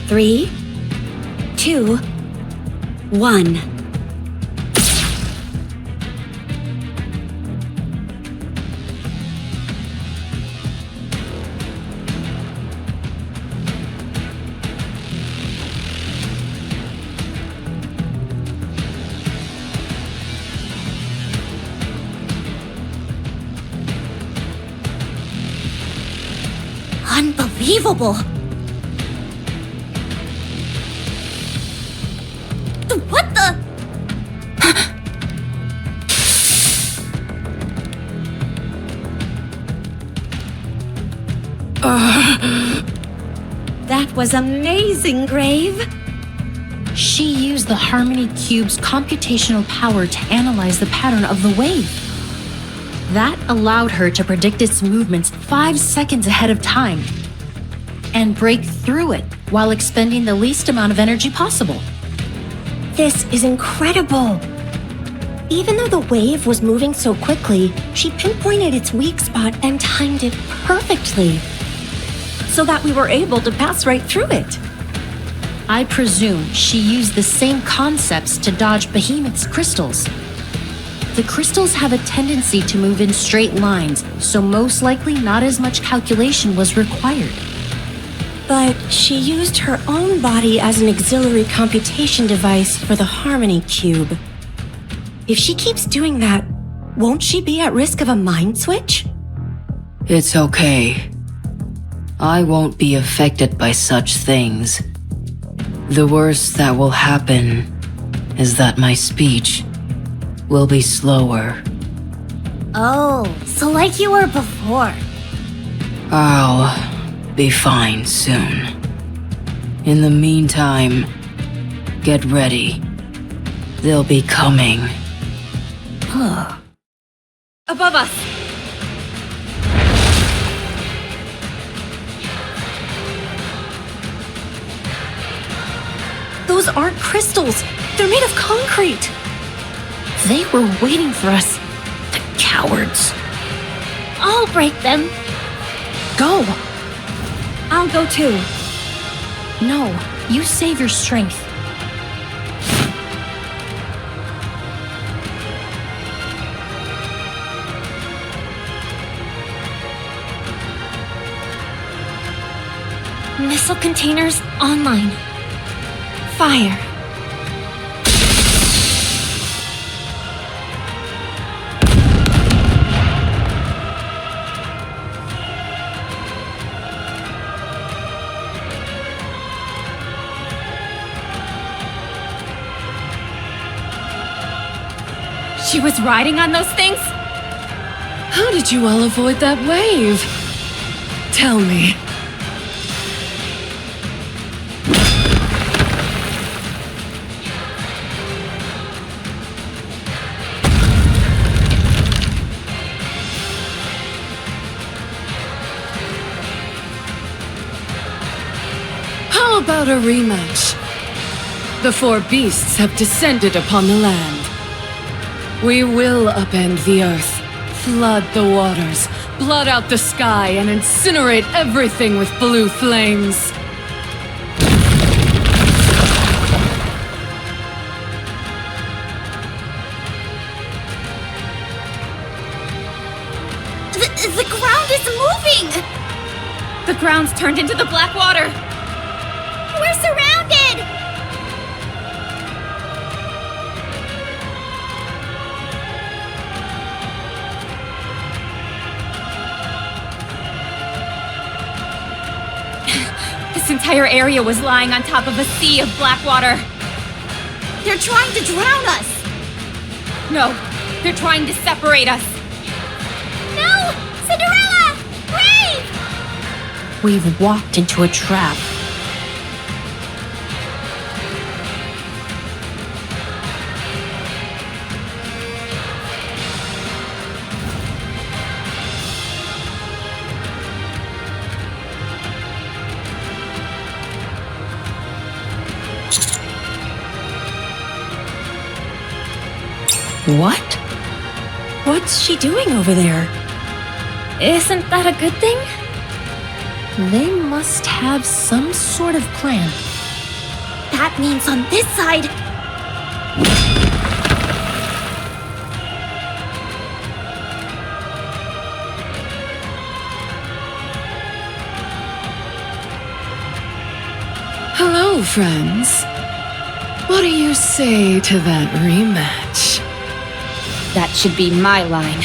3, 2, 1. Unbelievable! That was amazing, Grave. She used the Harmony Cube's computational power to analyze the pattern of the wave. That allowed her to predict its movements 5 seconds ahead of time and break through it while expending the least amount of energy possible. This is incredible. Even though the wave was moving so quickly, she pinpointed its weak spot and timed it perfectly, so that we were able to pass right through it. I presume she used the same concepts to dodge Behemoth's crystals. The crystals have a tendency to move in straight lines, so most likely not as much calculation was required. But she used her own body as an auxiliary computation device for the Harmony Cube. If she keeps doing that, won't she be at risk of a mind switch? It's okay. I won't be affected by such things. The worst that will happen is that my speech will be slower. Oh, so like you were before. I'll be fine soon. In the meantime, get ready. They'll be coming. Above us! Those aren't crystals. They're made of concrete. They were waiting for us. The cowards. I'll break them. Go! I'll go too. No, you save your strength. Missile containers online. Fire. She was riding on those things? How did you all avoid that wave? Tell me. How about a rematch? The four beasts have descended upon the land. We will upend the earth, flood the waters, blot out the sky, and incinerate everything with blue flames. The ground is moving! The ground's turned into the black water! We're surrounded! This entire area was lying on top of a sea of black water. They're trying to drown us! No, they're trying to separate us. No! Cinderella! Brave! We've walked into a trap. What? What's she doing over there? Isn't that a good thing? They must have some sort of plan. That means on this side... Hello, friends. What do you say to that rematch? That should be my line.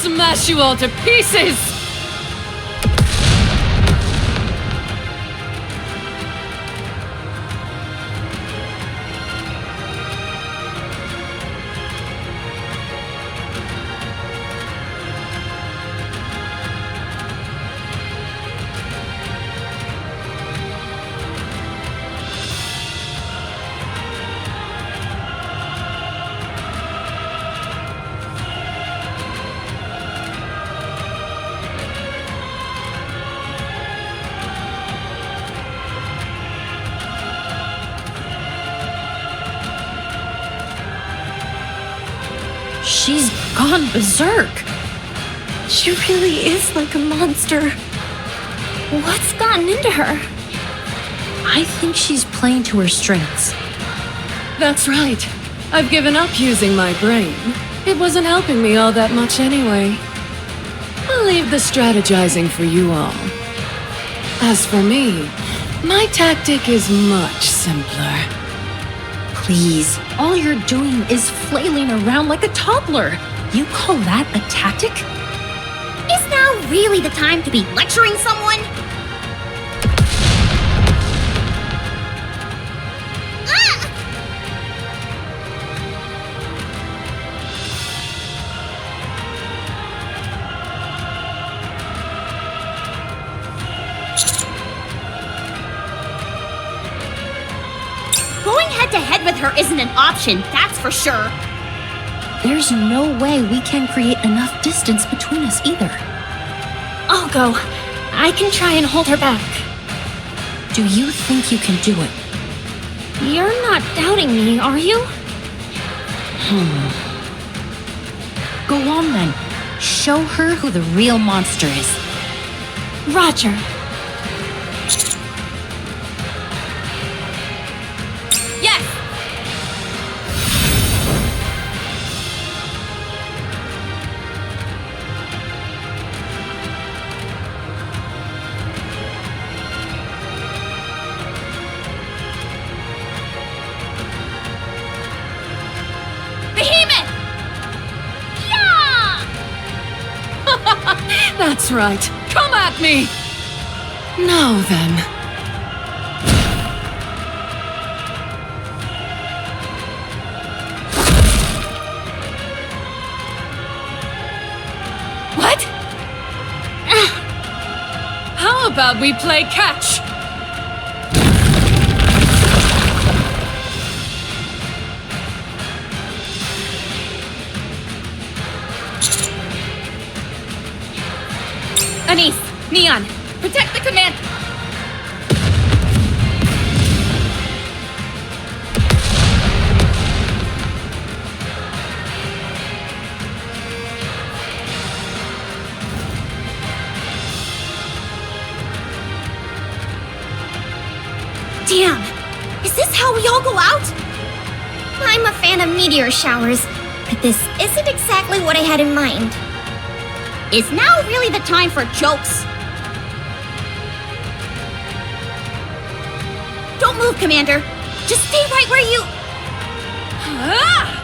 smash you all to pieces! She's gone berserk. She really is like a monster. What's gotten into her? I think she's playing to her strengths. That's right. I've given up using my brain. It wasn't helping me all that much anyway. I'll leave the strategizing for you all. As for me, my tactic is much simpler. Please, all you're doing is flailing around like a toddler. You call that a tactic? Is now really the time to be lecturing someone? Going head-to-head with her isn't an option, that's for sure. There's no way we can create enough distance between us either. I'll go. I can try and hold her back. Do you think you can do it? You're not doubting me, are you? Go on then. Show her who the real monster is. Roger. Yes! Behemoth! Yeah! That's right. Come at me! Now then. What? How about we play catch? Anise, Neon, protect the command. Damn, is this how we all go out? I'm a fan of meteor showers, but this isn't exactly what I had in mind. Is now really the time for jokes? Don't move, Commander. Just stay right where you... Ah!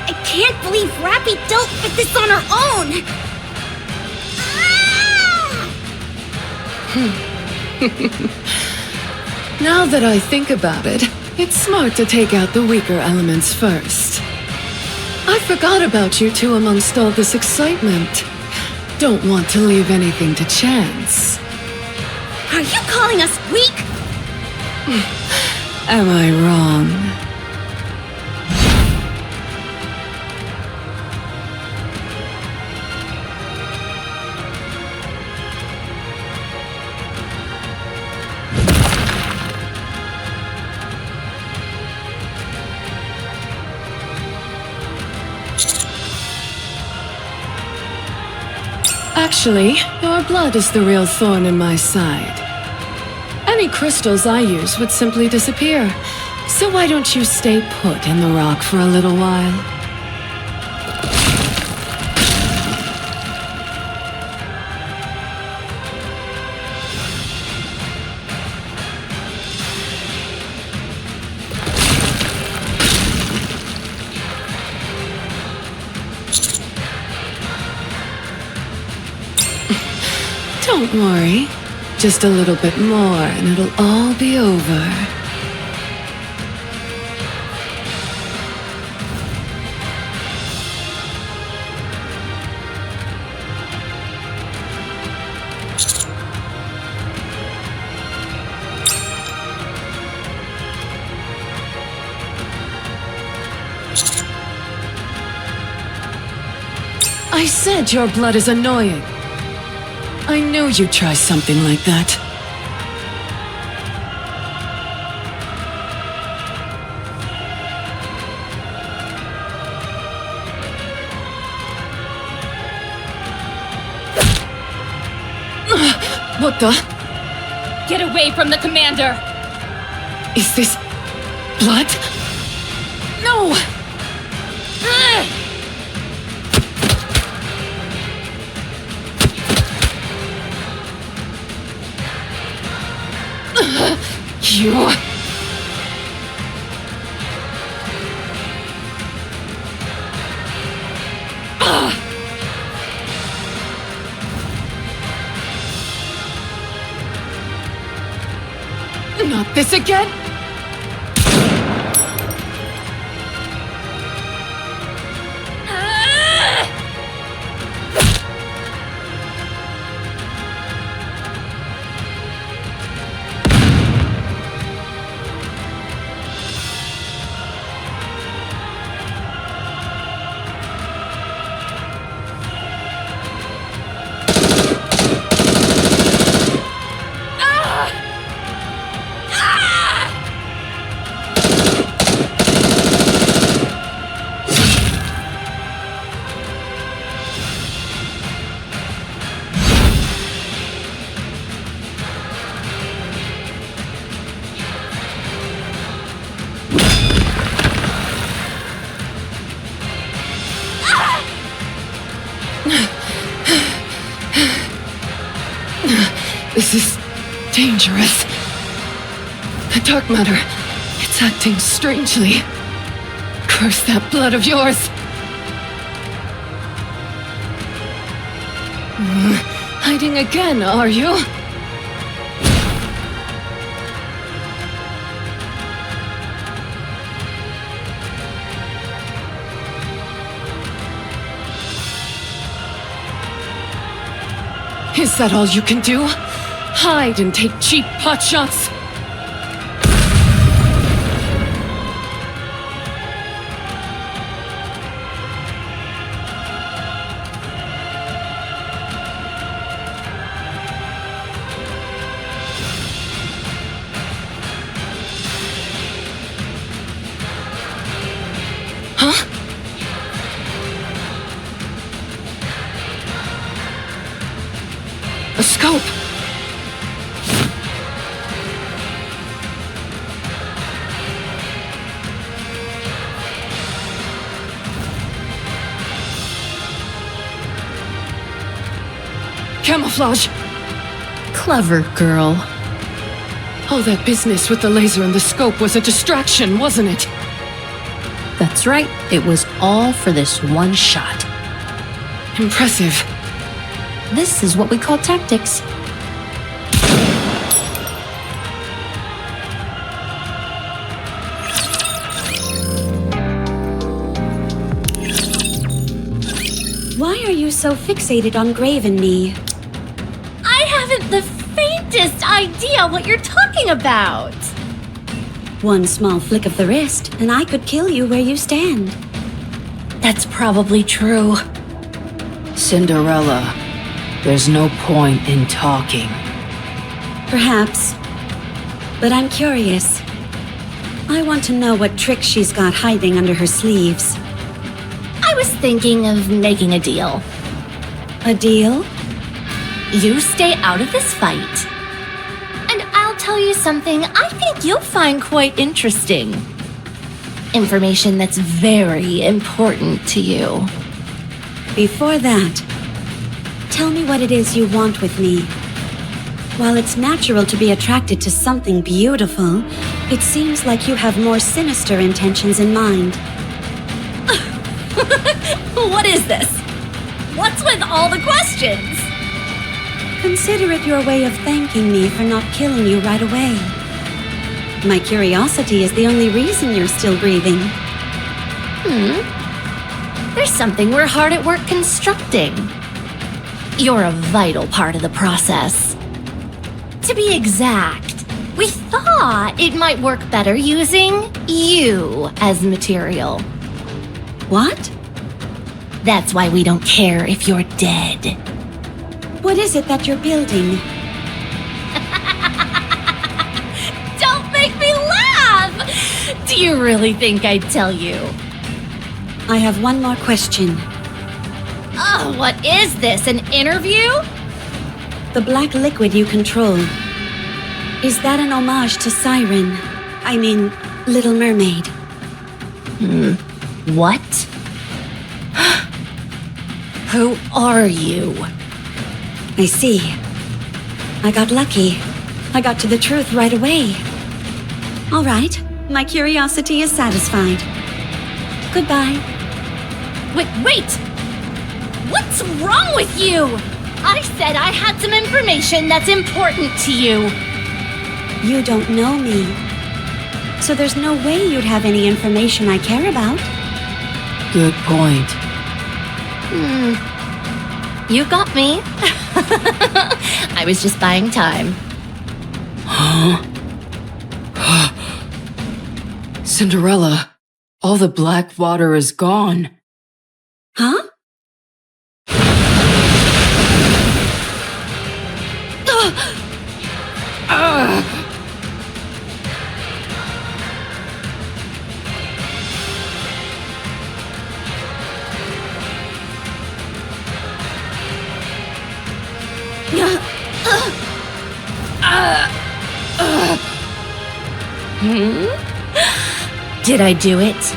I can't believe Rappy dealt with this on her own! Now that I think about it, it's smart to take out the weaker elements first. I forgot about you two amongst all this excitement. Don't want to leave anything to chance. Are you calling us weak? Am I wrong? Actually, your blood is the real thorn in my side. Any crystals I use would simply disappear. So why don't you stay put in the rock for a little while? Don't worry. Just a little bit more and it'll all be over. I said your blood is annoying. I knew you'd try something like that. What the? Get away from the commander! Is this blood? No! You... Not this again? This is dangerous. The dark matter, it's acting strangely. Curse that blood of yours. Hiding again, are you? Is that all you can do? Hide and take cheap potshots? Huh? A scope! Camouflage! Clever girl. All that business with the laser and the scope was a distraction, wasn't it? That's right, it was all for this one shot. Impressive. This is what we call tactics. Why are you so fixated on Grave and me? I haven't the faintest idea what you're talking about. One small flick of the wrist, and I could kill you where you stand. That's probably true. Cinderella, there's no point in talking. Perhaps. But I'm curious. I want to know what tricks she's got hiding under her sleeves. I was thinking of making a deal. A deal? You stay out of this fight. And I'll tell you something I think you'll find quite interesting. Information that's very important to you. Before that, tell me what it is you want with me. While it's natural to be attracted to something beautiful, it seems like you have more sinister intentions in mind. What is this? What's with all the questions? Consider it your way of thanking me for not killing you right away. My curiosity is the only reason you're still breathing. There's something we're hard at work constructing. You're a vital part of the process. To be exact, we thought it might work better using you as material. What? That's why we don't care if you're dead. What is it that you're building? Don't make me laugh! Do you really think I'd tell you? I have one more question. Oh, what is this, an interview? The black liquid you control. Is that an homage to Siren? I mean, Little Mermaid. What? Who are you? I see. I got lucky. I got to the truth right away. All right, my curiosity is satisfied. Goodbye. Wait! What's wrong with you? I said I had some information that's important to you. You don't know me. So there's no way you'd have any information I care about. Good point. You got me. I was just buying time. Cinderella, all the black water is gone. Huh? Did I do it? It's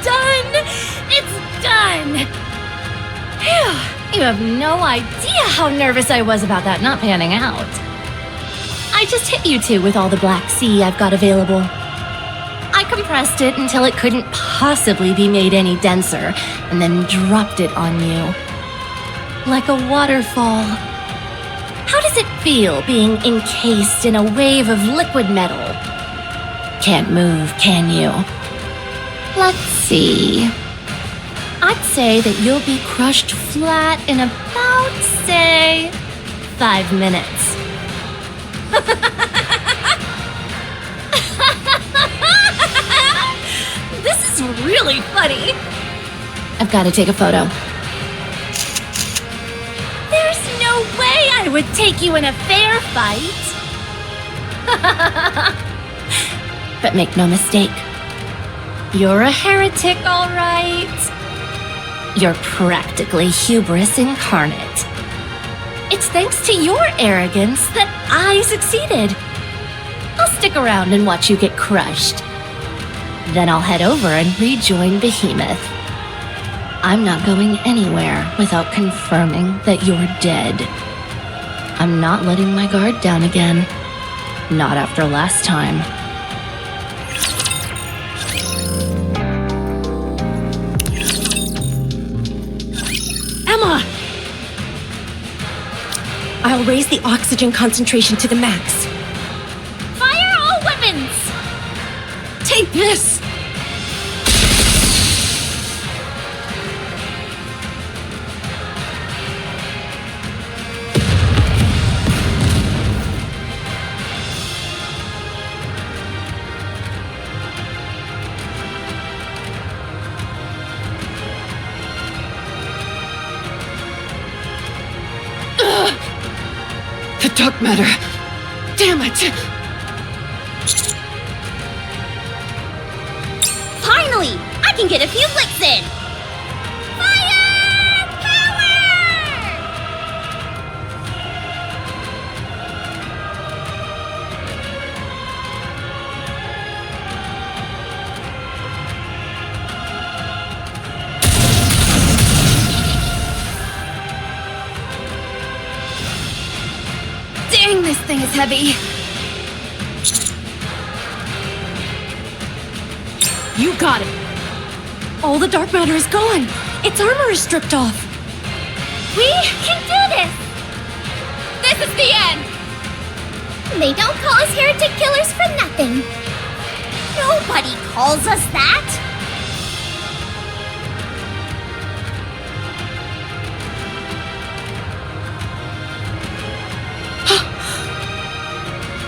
done! It's done! Phew, you have no idea how nervous I was about that not panning out. I just hit you two with all the Black Sea I've got available. I compressed it until it couldn't possibly be made any denser, and then dropped it on you. Like a waterfall. How does it feel being encased in a wave of liquid metal? Can't move, can you? Let's see. I'd say that you'll be crushed flat in about, say, 5 minutes. This is really funny. I've got to take a photo. There's no way I would take you in a fair fight. But make no mistake, you're a heretic, all right. You're practically hubris incarnate. It's thanks to your arrogance that I succeeded. I'll stick around and watch you get crushed. Then I'll head over and rejoin Behemoth. I'm not going anywhere without confirming that you're dead. I'm not letting my guard down again. Not after last time. Emma! I'll raise the oxygen concentration to the max. Fire all weapons! Take this! The dark matter. Damn it! Finally! I can get a few flicks in! Fire! Power! Dang, this thing is heavy. You got it! All the dark matter is gone. Its armor is stripped off. We can do this! This is the end! They don't call us heretic killers for nothing. Nobody calls us that!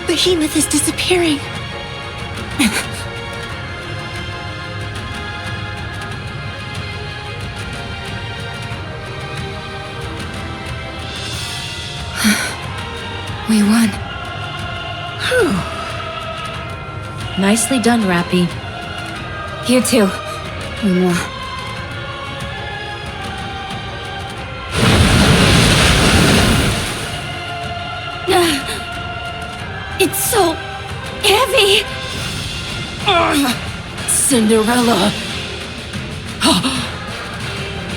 Behemoth is disappearing. We won. Nicely done, Rappy. You too. Moi. It's so heavy! Cinderella!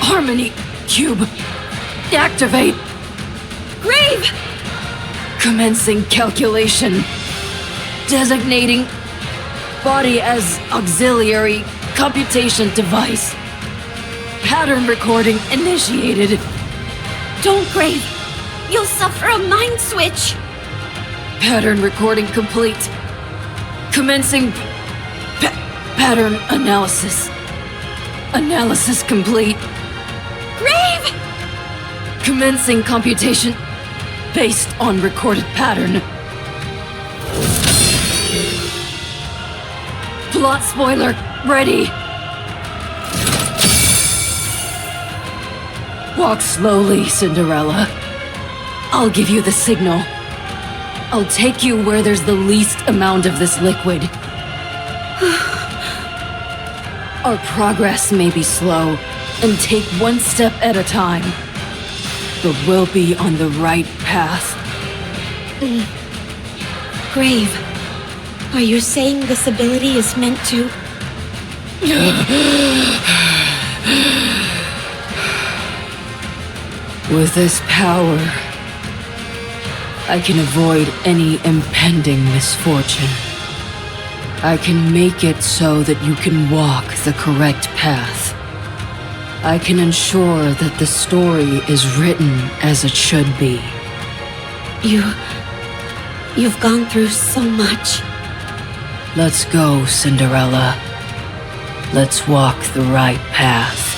Harmony Cube! Activate! Grave! Commencing calculation. Designating body as auxiliary computation device. Pattern recording initiated. Don't, Grave! You'll suffer a mind switch! Pattern recording complete. Commencing pattern analysis. Analysis complete. Grave! Commencing computation based on recorded pattern. Plot spoiler ready. Walk slowly, Cinderella. I'll give you the signal. I'll take you where there's the least amount of this liquid. Our progress may be slow and take one step at a time, but we'll be on the right path. Grave, are you saying this ability is meant to... With this power, I can avoid any impending misfortune. I can make it so that you can walk the correct path. I can ensure that the story is written as it should be. You've gone through so much. Let's go, Cinderella. Let's walk the right path.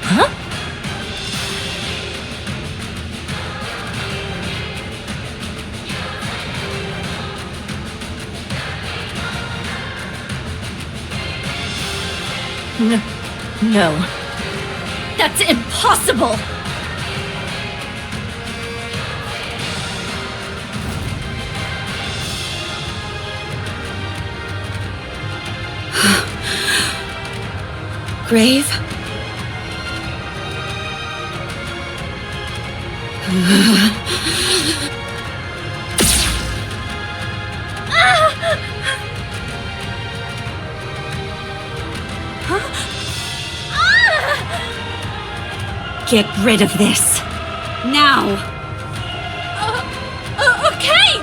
Huh? No. That's impossible! Grave? Get rid of this. Now! Okay!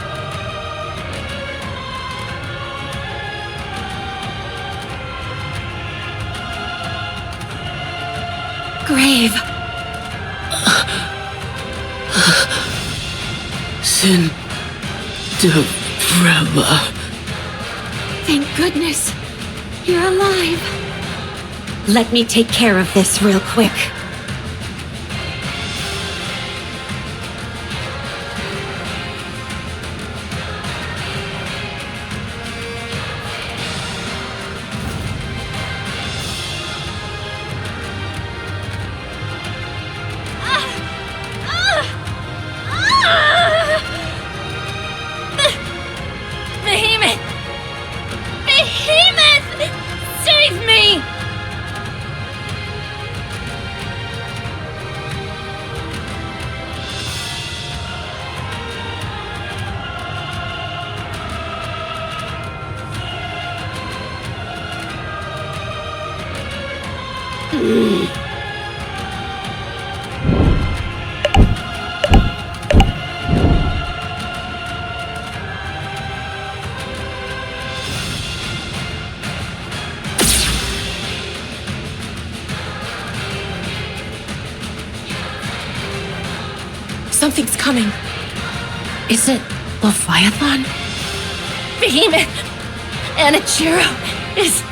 Grave! Cinderella. Thank goodness. You're alive. Let me take care of this real quick. Behemoth! Behemoth! Save me! keeps coming. Is it Leviathan? Behemoth! Anichiro is...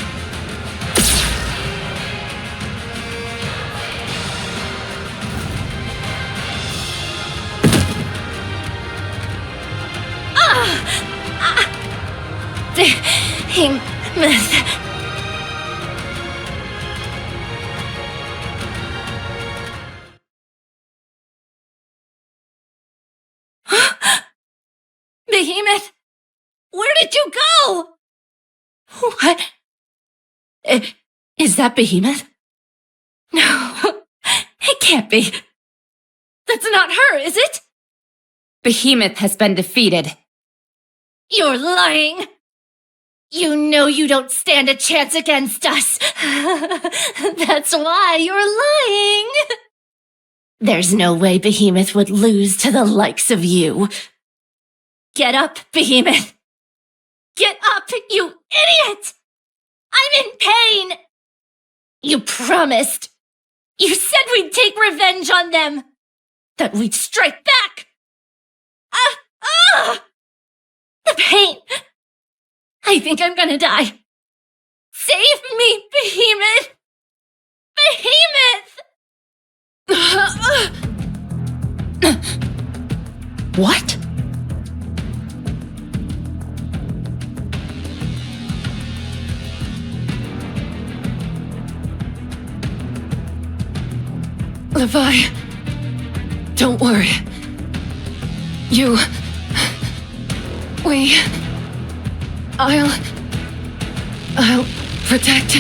Behemoth... Behemoth! Where did you go? What? Is that Behemoth? No, it can't be. That's not her, is it? Behemoth has been defeated. You're lying. You know you don't stand a chance against us. That's why you're lying. There's no way Behemoth would lose to the likes of you. Get up, Behemoth. Get up, you idiot! I'm in pain! You promised. You said we'd take revenge on them. That we'd strike back. The pain. I think I'm gonna die. Save me, Behemoth! Behemoth! What? Levi, don't worry. I'll protect.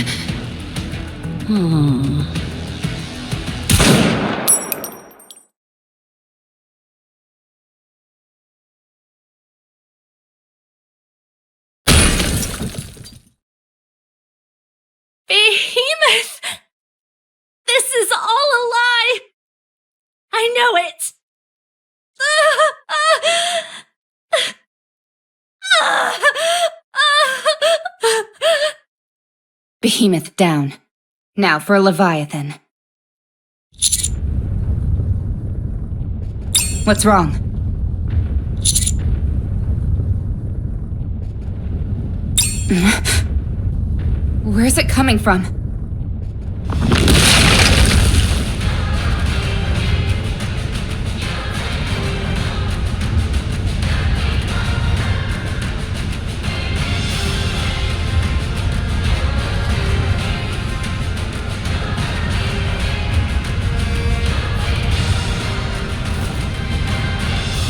Behemoth! This is all a lie! I know it! Behemoth down. Now for Leviathan. What's wrong? Where's it coming from?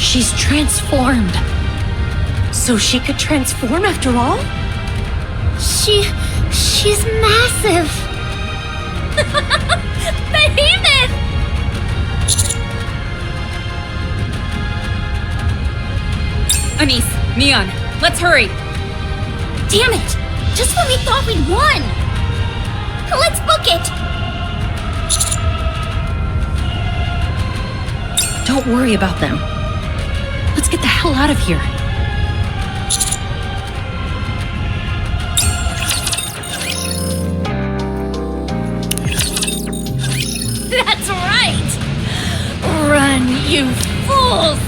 She's transformed. So she could transform after all? She's massive. Behemoth! Anise, Neon, let's hurry! Damn it! Just when we thought we'd won! Let's book it! Don't worry about them. Let's get the hell out of here. That's right! Run, you fools!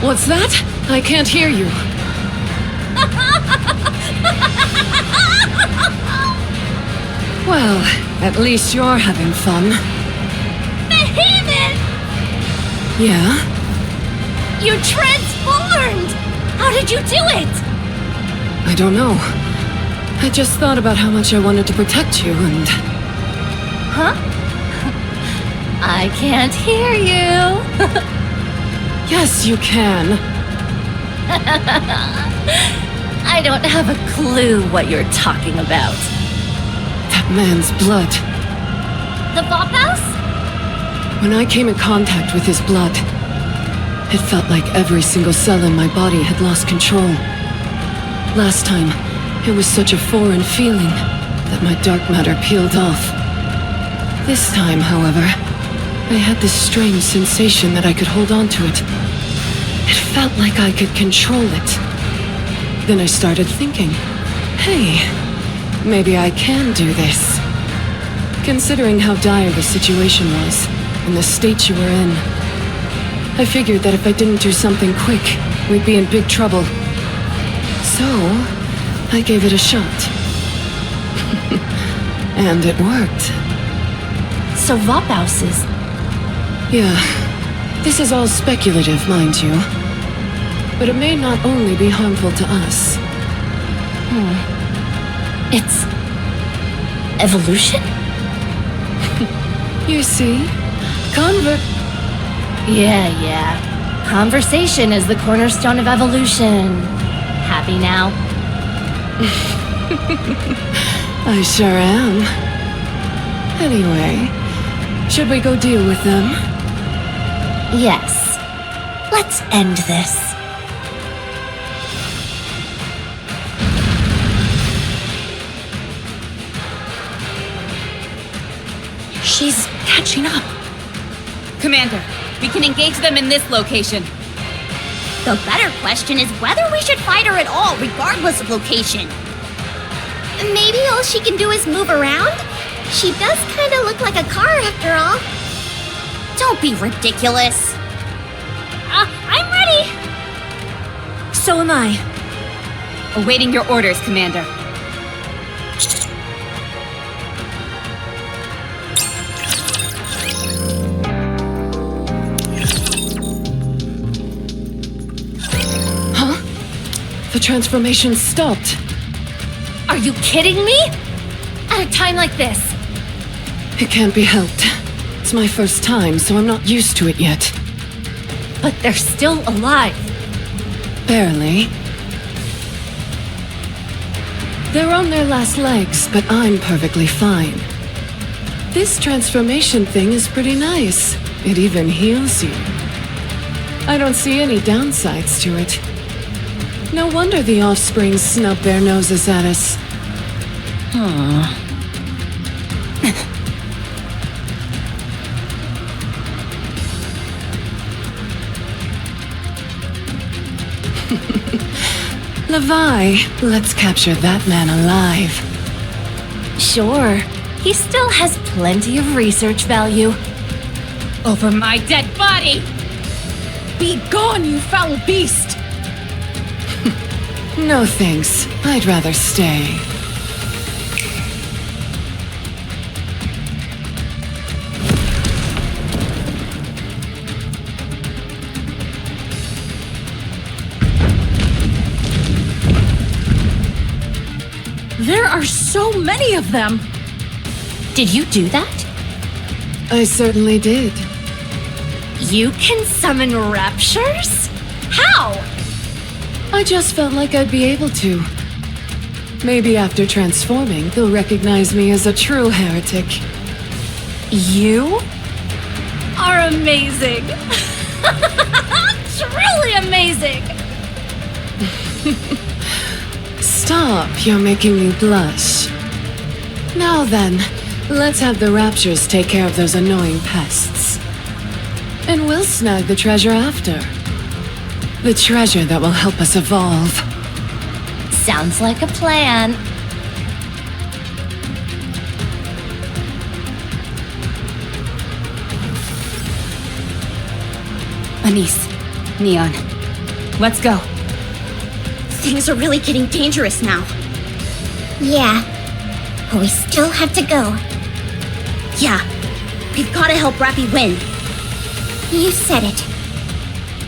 What's that? I can't hear you. Well, at least you're having fun. Behemoth! Yeah? You transformed! How did you do it? I don't know. I just thought about how much I wanted to protect you and... Huh? I can't hear you. Yes, you can. I don't have a clue what you're talking about. That man's blood. The bathhouse? When I came in contact with his blood, it felt like every single cell in my body had lost control. Last time, it was such a foreign feeling that my dark matter peeled off. This time, however, I had this strange sensation that I could hold on to it. It felt like I could control it. Then I started thinking, hey, maybe I can do this. Considering how dire the situation was, and the state you were in, I figured that if I didn't do something quick, we'd be in big trouble. So, I gave it a shot. And it worked. So Vophaus is... Yeah. This is all speculative, mind you. But it may not only be harmful to us. It's... evolution? You see? Yeah. Conversation is the cornerstone of evolution. Happy now? I sure am. Anyway, should we go deal with them? Yes. Let's end this. She's catching up. Commander, we can engage them in this location. The better question is whether we should fight her at all, regardless of location. Maybe all she can do is move around? She does kind of look like a car after all. Don't be ridiculous. I'm ready! So am I. Awaiting your orders, Commander. The transformation stopped. Are you kidding me? At a time like this? It can't be helped. It's my first time, so I'm not used to it yet. But they're still alive. Barely. They're on their last legs, but I'm perfectly fine. This transformation thing is pretty nice. It even heals you. I don't see any downsides to it. No wonder the offspring snub their noses at us. Levi, let's capture that man alive. Sure. He still has plenty of research value. Over my dead body! Be gone, you foul beast! No thanks. I'd rather stay. There are so many of them! Did you do that? I certainly did. You can summon raptures? How? I just felt like I'd be able to. Maybe after transforming, they'll recognize me as a true heretic. You are amazing. Truly amazing. Stop, you're making me blush. Now then, let's have the raptures take care of those annoying pests. And we'll snag the treasure after. The treasure that will help us evolve. Sounds like a plan. Anise, Neon, let's go. Things are really getting dangerous now. Yeah, but we still have to go. Yeah, we've gotta help Rappy win. You said it.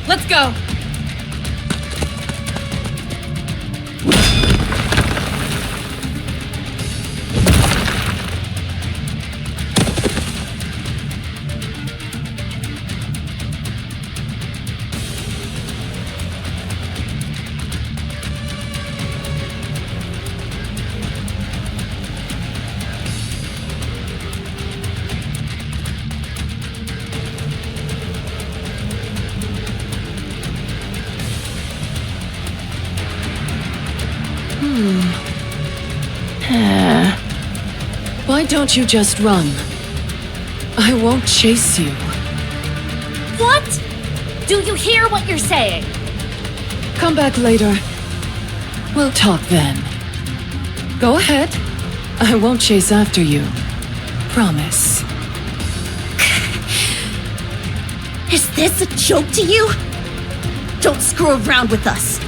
Let's go! Why don't you just run? I won't chase you. What? Do you hear what you're saying? Come back later. We'll talk then. Go ahead. I won't chase after you. Promise. Is this a joke to you? Don't screw around with us.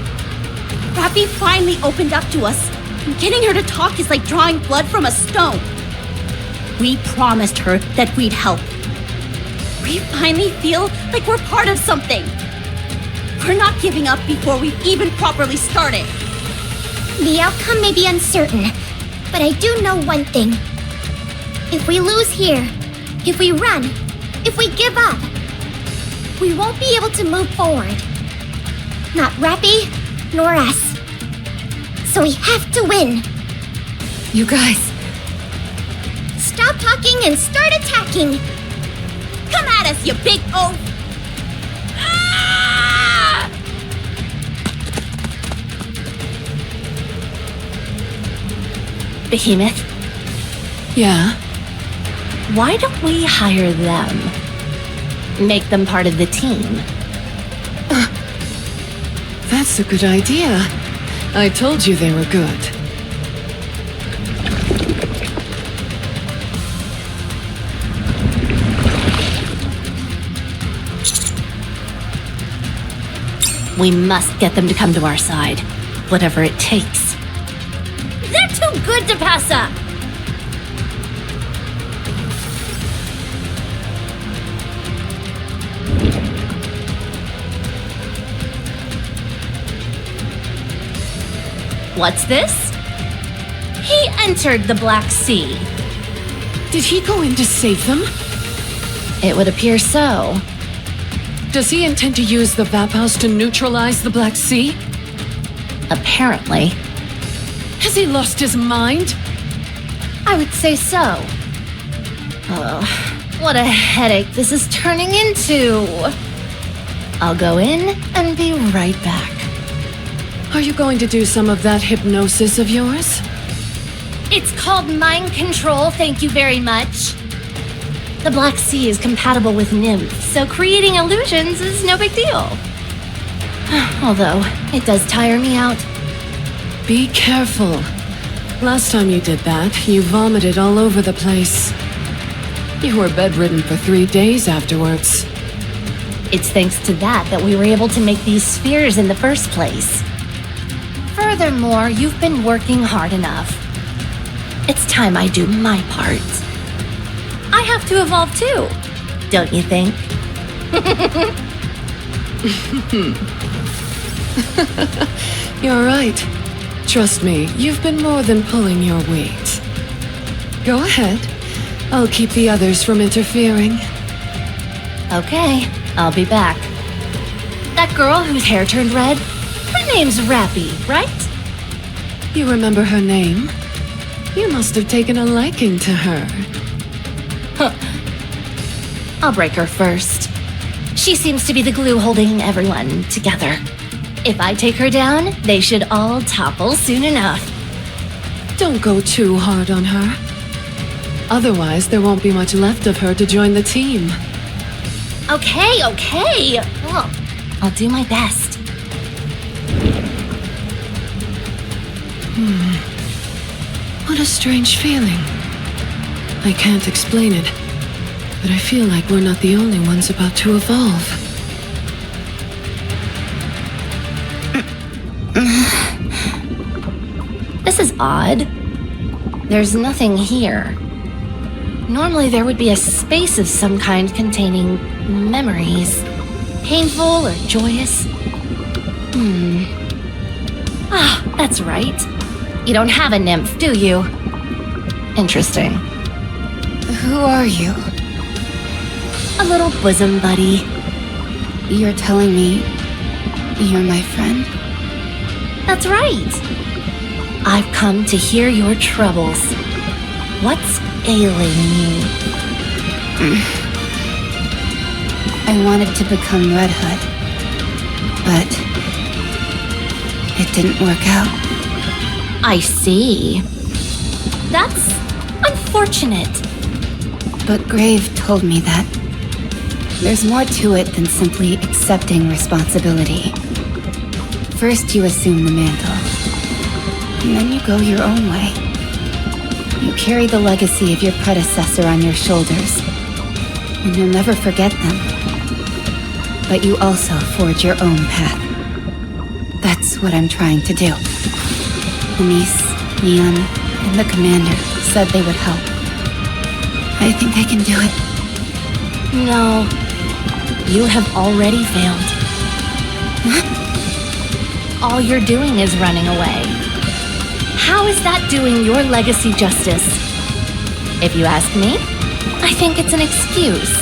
Rappy finally opened up to us, and getting her to talk is like drawing blood from a stone. We promised her that we'd help. We finally feel like we're part of something. We're not giving up before we've even properly started. The outcome may be uncertain, but I do know one thing. If we lose here, if we run, if we give up, we won't be able to move forward. Not Rappy, nor us. So we have to win. You guys, Stop talking and start attacking. Come at us, you big oaf! Ah! Behemoth, yeah? why don't we hire them? Make them part of the team. That's a good idea. I told you they were good. We must get them to come to our side, whatever it takes. They're too good to pass up! What's this? He entered the Black Sea. Did he go in to save them? It would appear so. Does he intend to use the Vap House to neutralize the Black Sea? Apparently. Has he lost his mind? I would say so. Oh, what a headache this is turning into. I'll go in and be right back. Are you going to do some of that hypnosis of yours? It's called mind control, thank you very much. The Black Sea is compatible with nymphs, so creating illusions is no big deal. Although, it does tire me out. Be careful. Last time you did that, you vomited all over the place. You were bedridden for 3 days afterwards. It's thanks to that we were able to make these spheres in the first place. Furthermore, you've been working hard enough. It's time I do my part. I have to evolve too, don't you think? You're right. Trust me, you've been more than pulling your weight. Go ahead. I'll keep the others from interfering. Okay, I'll be back. That girl whose hair turned red? Her name's Rappy, right? You remember her name? You must have taken a liking to her. I'll break her first. She seems to be the glue holding everyone together. If I take her down, they should all topple soon enough. Don't go too hard on her. Otherwise, there won't be much left of her to join the team. Okay. Well, I'll do my best. What a strange feeling. I can't explain it, but I feel like we're not the only ones about to evolve. This is odd. There's nothing here. Normally there would be a space of some kind containing memories. Painful or joyous. Ah, that's right. You don't have a nymph, do you? Interesting. Who are you? A little bosom buddy. You're telling me you're my friend? That's right. I've come to hear your troubles. What's ailing you? I wanted to become Red Hood, but it didn't work out. I see. That's unfortunate. But Grave told me that there's more to it than simply accepting responsibility. First you assume the mantle, and then you go your own way. You carry the legacy of your predecessor on your shoulders, and you'll never forget them. but you also forge your own path. That's what I'm trying to do. Denise, Neon, and the commander said they would help. I think I can do it. No. You have already failed. All you're doing is running away. How is that doing your legacy justice? If you ask me, I think it's an excuse.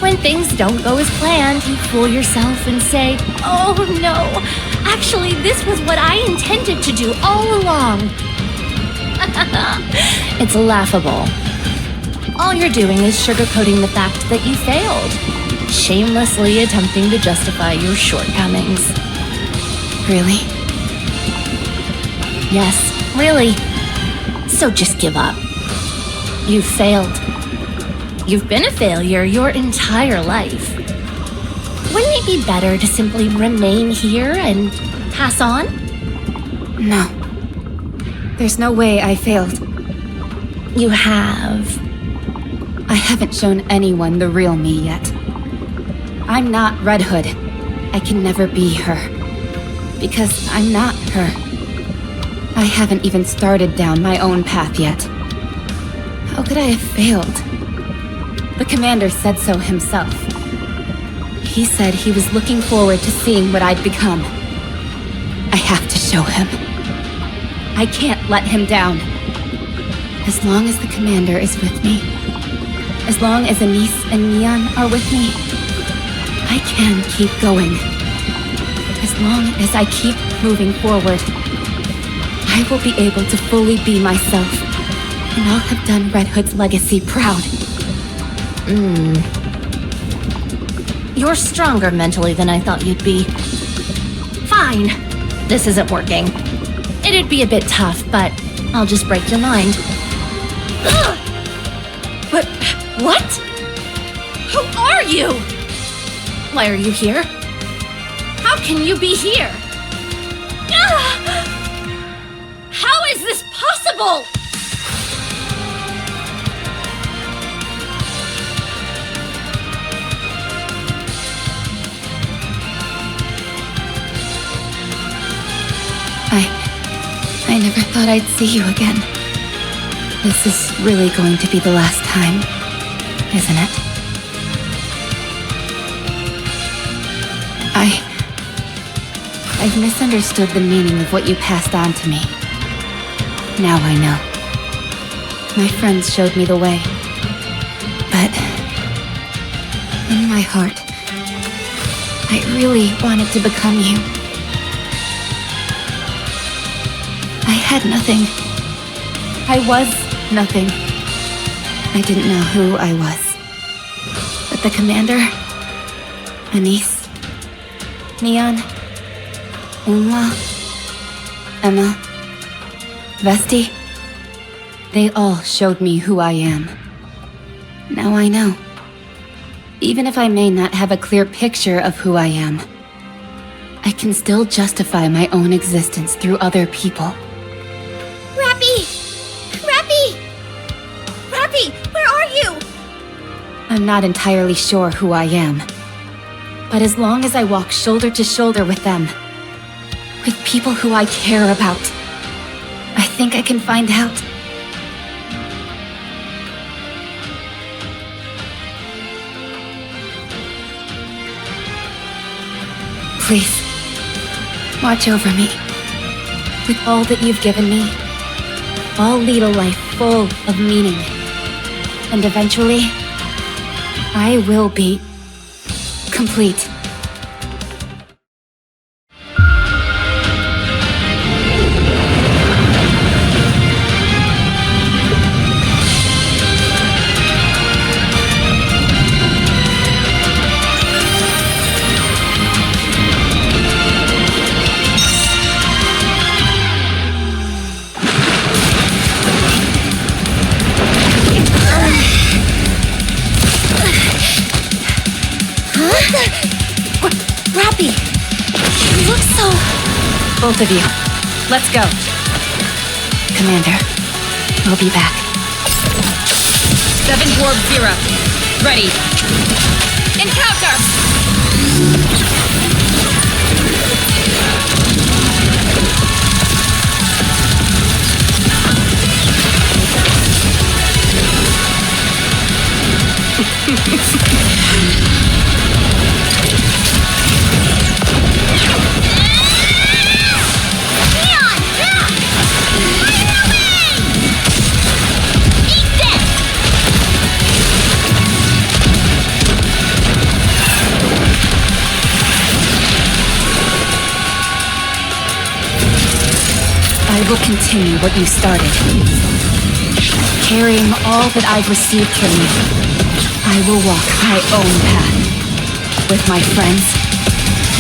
When things don't go as planned, you fool yourself and say, "Oh no, actually this was what I intended to do all along." It's laughable. All you're doing is sugarcoating the fact that you failed, shamelessly attempting to justify your shortcomings. Really? Yes, really. So just give up. You've failed. You've been a failure your entire life. Wouldn't it be better to simply remain here and pass on? No. There's no way I failed. You have. I haven't shown anyone the real me yet. I'm not Red Hood. I can never be her. Because I'm not her. I haven't even started down my own path yet. How could I have failed? The commander said so himself. He said he was looking forward to seeing what I'd become. I have to show him. I can't let him down. As long as the commander is with me, as long as Anise and Neon are with me, I can keep going. As long as I keep moving forward, I will be able to fully be myself, and I'll have done Red Hood's legacy proud. You're stronger mentally than I thought you'd be. Fine. This isn't working. It'd be a bit tough, but I'll just break your mind. Ugh! But what? Who are you? Why are you here? How can you be here? Ugh! How is this possible? I never thought I'd see you again. This is really going to be the last time, isn't it? I've misunderstood the meaning of what you passed on to me. Now I know. My friends showed me the way. But in my heart, I really wanted to become you. I had nothing. I was nothing. I didn't know who I was. But the commander, Anise, Neon, Uma, Emma, Vesti, they all showed me who I am. Now I know. Even if I may not have a clear picture of who I am, I can still justify my own existence through other people. Rappy! Rappy! Rappy, where are you? I'm not entirely sure who I am. But as long as I walk shoulder to shoulder with them, with people who I care about, I think I can find out. Please, watch over me. With all that you've given me, I'll lead a life full of meaning. And eventually, I will be complete. Rappy! You look so... Both of you, let's go. Commander, we'll be back. 7 Dwarf 0. Ready. Encounter! I will continue what you started. Carrying all that I've received from you, I will walk my own path. With my friends,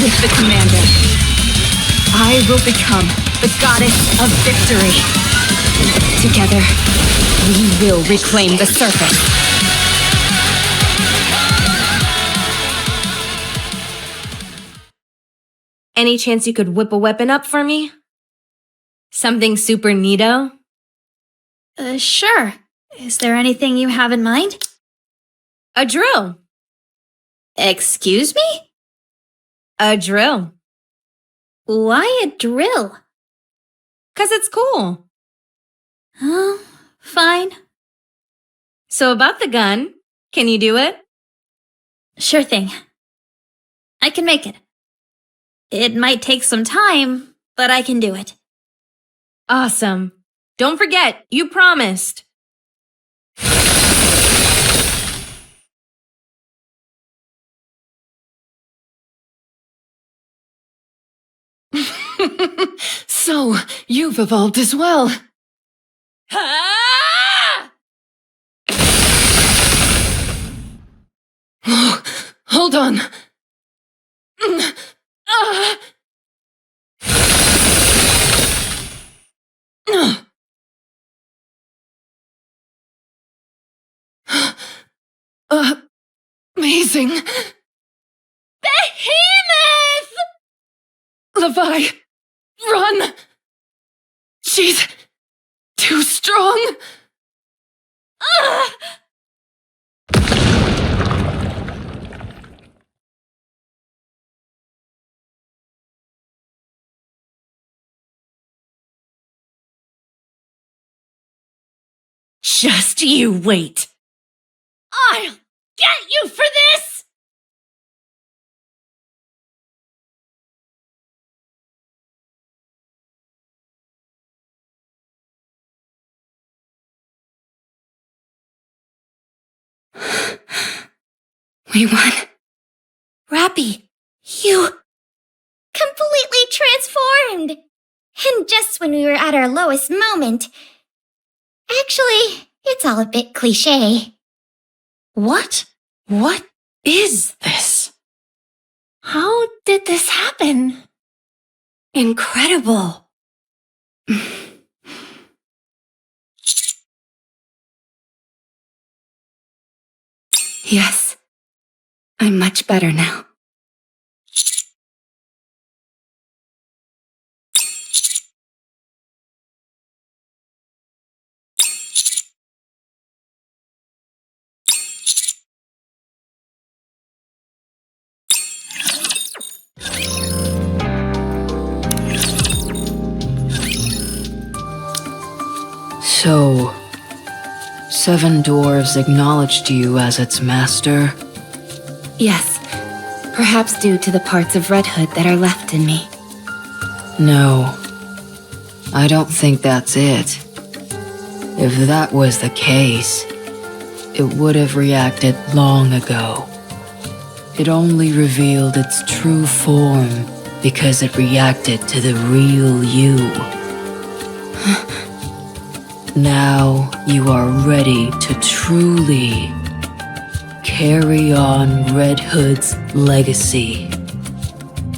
with the commander. I will become the goddess of victory. Together, we will reclaim the surface. Any chance you could whip a weapon up for me? Something super neato? Sure. Is there anything you have in mind? A drill. Excuse me? A drill. Why a drill? 'Cause it's cool. Oh, fine. So about the gun, can you do it? Sure thing. I can make it. It might take some time, but I can do it. Awesome. Don't forget, you promised. So, you've evolved as well. Oh, hold on. Amazing. Behemoth! Levi, run! She's too strong. Just you wait. I'll get you for this! We won. Rappy, you... Completely transformed! And just when we were at our lowest moment. Actually, it's all a bit cliche. What? What is this? How did this happen? Incredible. Yes. I'm much better now. So, 7 dwarves acknowledged you as its master? Yes. Perhaps due to the parts of Red Hood that are left in me. No. I don't think that's it. If that was the case, it would have reacted long ago. It only revealed its true form because it reacted to the real you. Now you are ready to truly carry on Red Hood's legacy.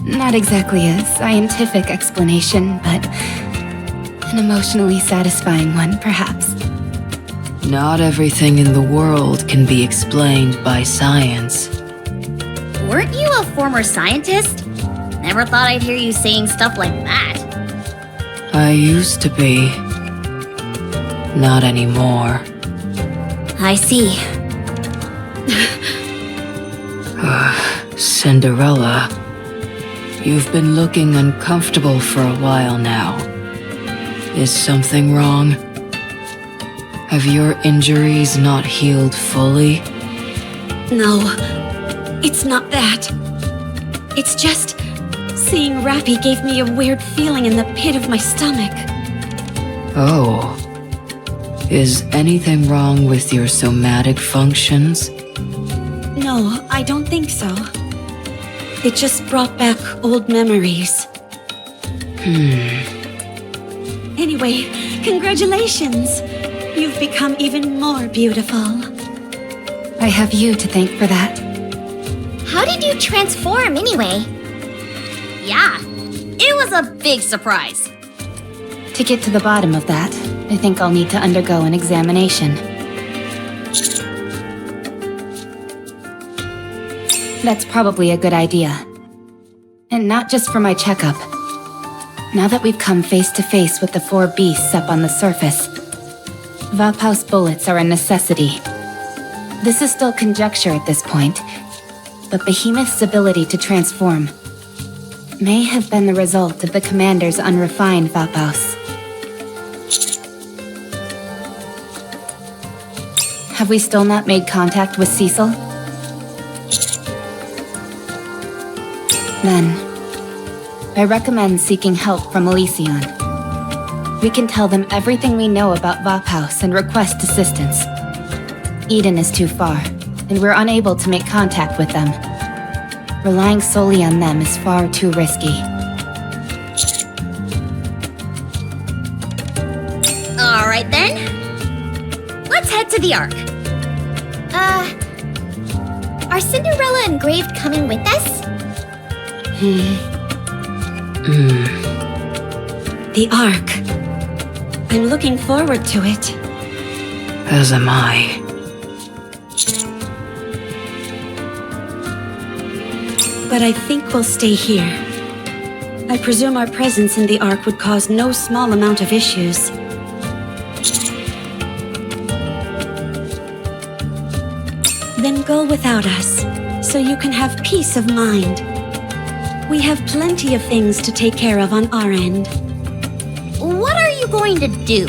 Not exactly a scientific explanation, but an emotionally satisfying one, perhaps. Not everything in the world can be explained by science. Weren't you a former scientist? Never thought I'd hear you saying stuff like that. I used to be. Not anymore. I see. Cinderella, you've been looking uncomfortable for a while now. Is something wrong? Have your injuries not healed fully? No, it's not that. It's just seeing Rappy gave me a weird feeling in the pit of my stomach. Oh. Is anything wrong with your somatic functions? No, I don't think so. It just brought back old memories. Anyway, congratulations! You've become even more beautiful. I have you to thank for that. How did you transform anyway? Yeah, it was a big surprise. To get to the bottom of that, I think I'll need to undergo an examination. That's probably a good idea. And not just for my checkup. Now that we've come face to face with the 4 beasts up on the surface, Vapouse bullets are a necessity. This is still conjecture at this point, but Behemoth's ability to transform may have been the result of the commander's unrefined Vapouse. Have we still not made contact with Cecil? Then, I recommend seeking help from Elysion. We can tell them everything we know about Vapouse and request assistance. Eden is too far, and we're unable to make contact with them. Relying solely on them is far too risky. Alright then. Let's head to the Ark. Are Cinderella and Grave coming with us? The Ark. I'm looking forward to it. As am I. But I think we'll stay here. I presume our presence in the Ark would cause no small amount of issues. Then go without us, so you can have peace of mind. We have plenty of things to take care of on our end. What are you going to do?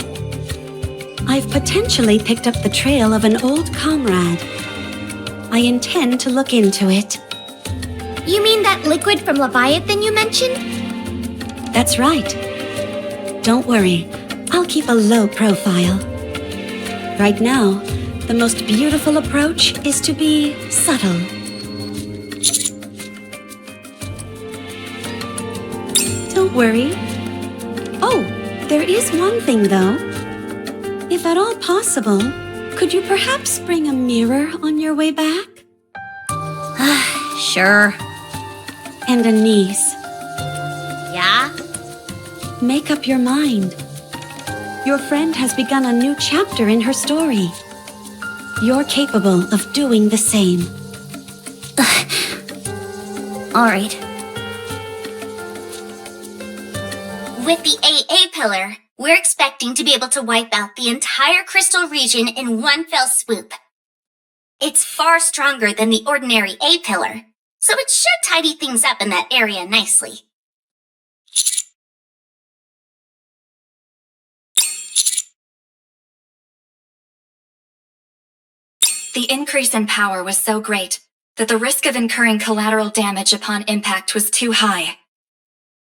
I've potentially picked up the trail of an old comrade. I intend to look into it. You mean that liquid from Leviathan you mentioned? That's right. Don't worry, I'll keep a low profile. Right now, the most beautiful approach is to be subtle. Don't worry. Oh, there is one thing though. If at all possible, could you perhaps bring a mirror on your way back? Sure. And a niece. Yeah? Make up your mind. Your friend has begun a new chapter in her story. You're capable of doing the same. Alright. With the AA pillar, we're expecting to be able to wipe out the entire crystal region in one fell swoop. It's far stronger than the ordinary A pillar, so it should tidy things up in that area nicely. The increase in power was so great that the risk of incurring collateral damage upon impact was too high.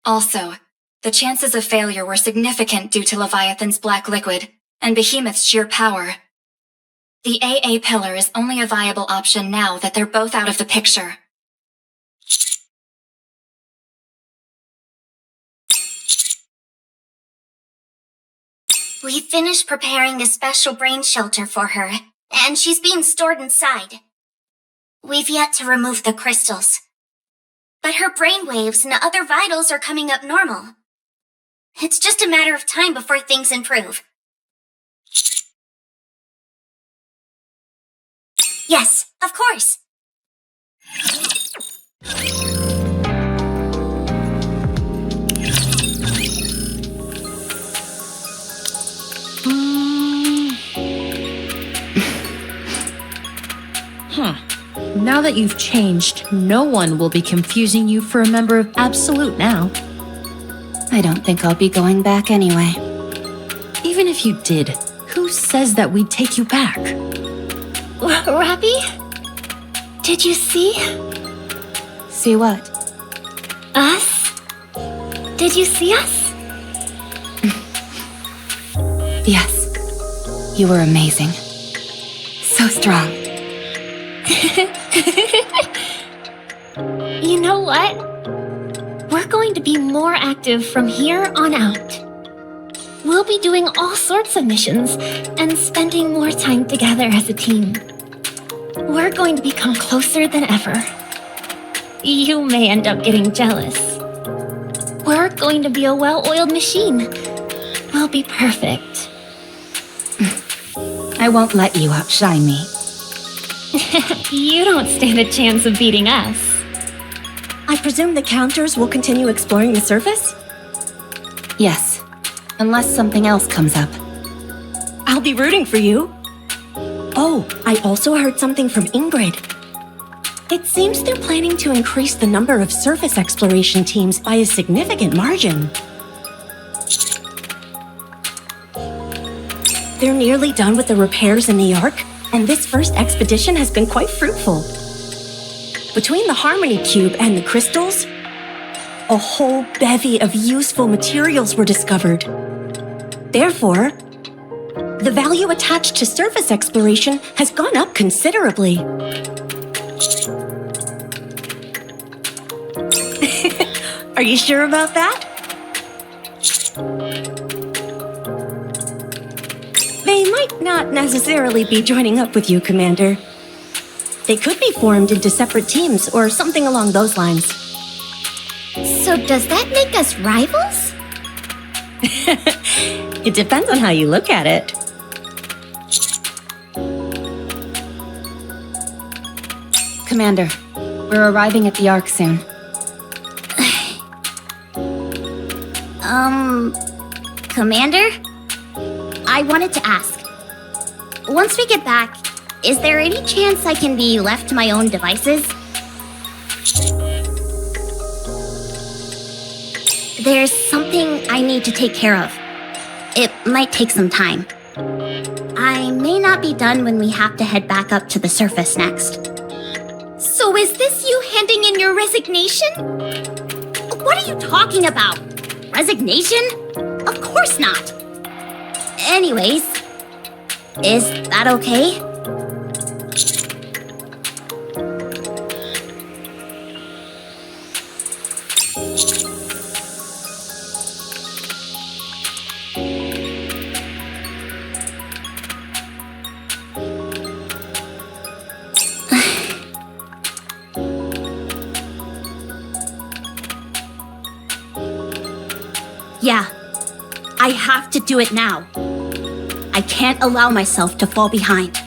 Also, the chances of failure were significant due to Leviathan's black liquid and Behemoth's sheer power. The AA pillar is only a viable option now that they're both out of the picture. We finished preparing a special brain shelter for her, and she's being stored inside. We've yet to remove the crystals. But her brainwaves and other vitals are coming up normal. It's just a matter of time before things improve. Yes, of course. Now that you've changed, no one will be confusing you for a member of Absolute now. I don't think I'll be going back anyway. Even if you did, who says that we'd take you back? Rappy? Did you see See what? us? Did you see us? Yes. You were amazing. So strong. You know what? We're going to be more active from here on out. We'll be doing all sorts of missions and spending more time together as a team. We're going to become closer than ever. You may end up getting jealous. We're going to be a well-oiled machine. We'll be perfect. I won't let you outshine me. You don't stand a chance of beating us. I presume the counters will continue exploring the surface? Yes. Unless something else comes up. I'll be rooting for you. Oh, I also heard something from Ingrid. It seems they're planning to increase the number of surface exploration teams by a significant margin. They're nearly done with the repairs in the Ark, and this first expedition has been quite fruitful. Between the Harmony Cube and the crystals, a whole bevy of useful materials were discovered. Therefore, the value attached to surface exploration has gone up considerably. Are you sure about that? They might not necessarily be joining up with you, Commander. They could be formed into separate teams or something along those lines. So does that make us rivals? It depends on how you look at it. Commander, we're arriving at the Ark soon. Commander? I wanted to ask. Once we get back, is there any chance I can be left to my own devices? There's something I need to take care of. It might take some time. I may not be done when we have to head back up to the surface next. So is this you handing in your resignation? What are you talking about? Resignation? Of course not. Anyways, is that okay? Yeah, I have to do it now. I can't allow myself to fall behind.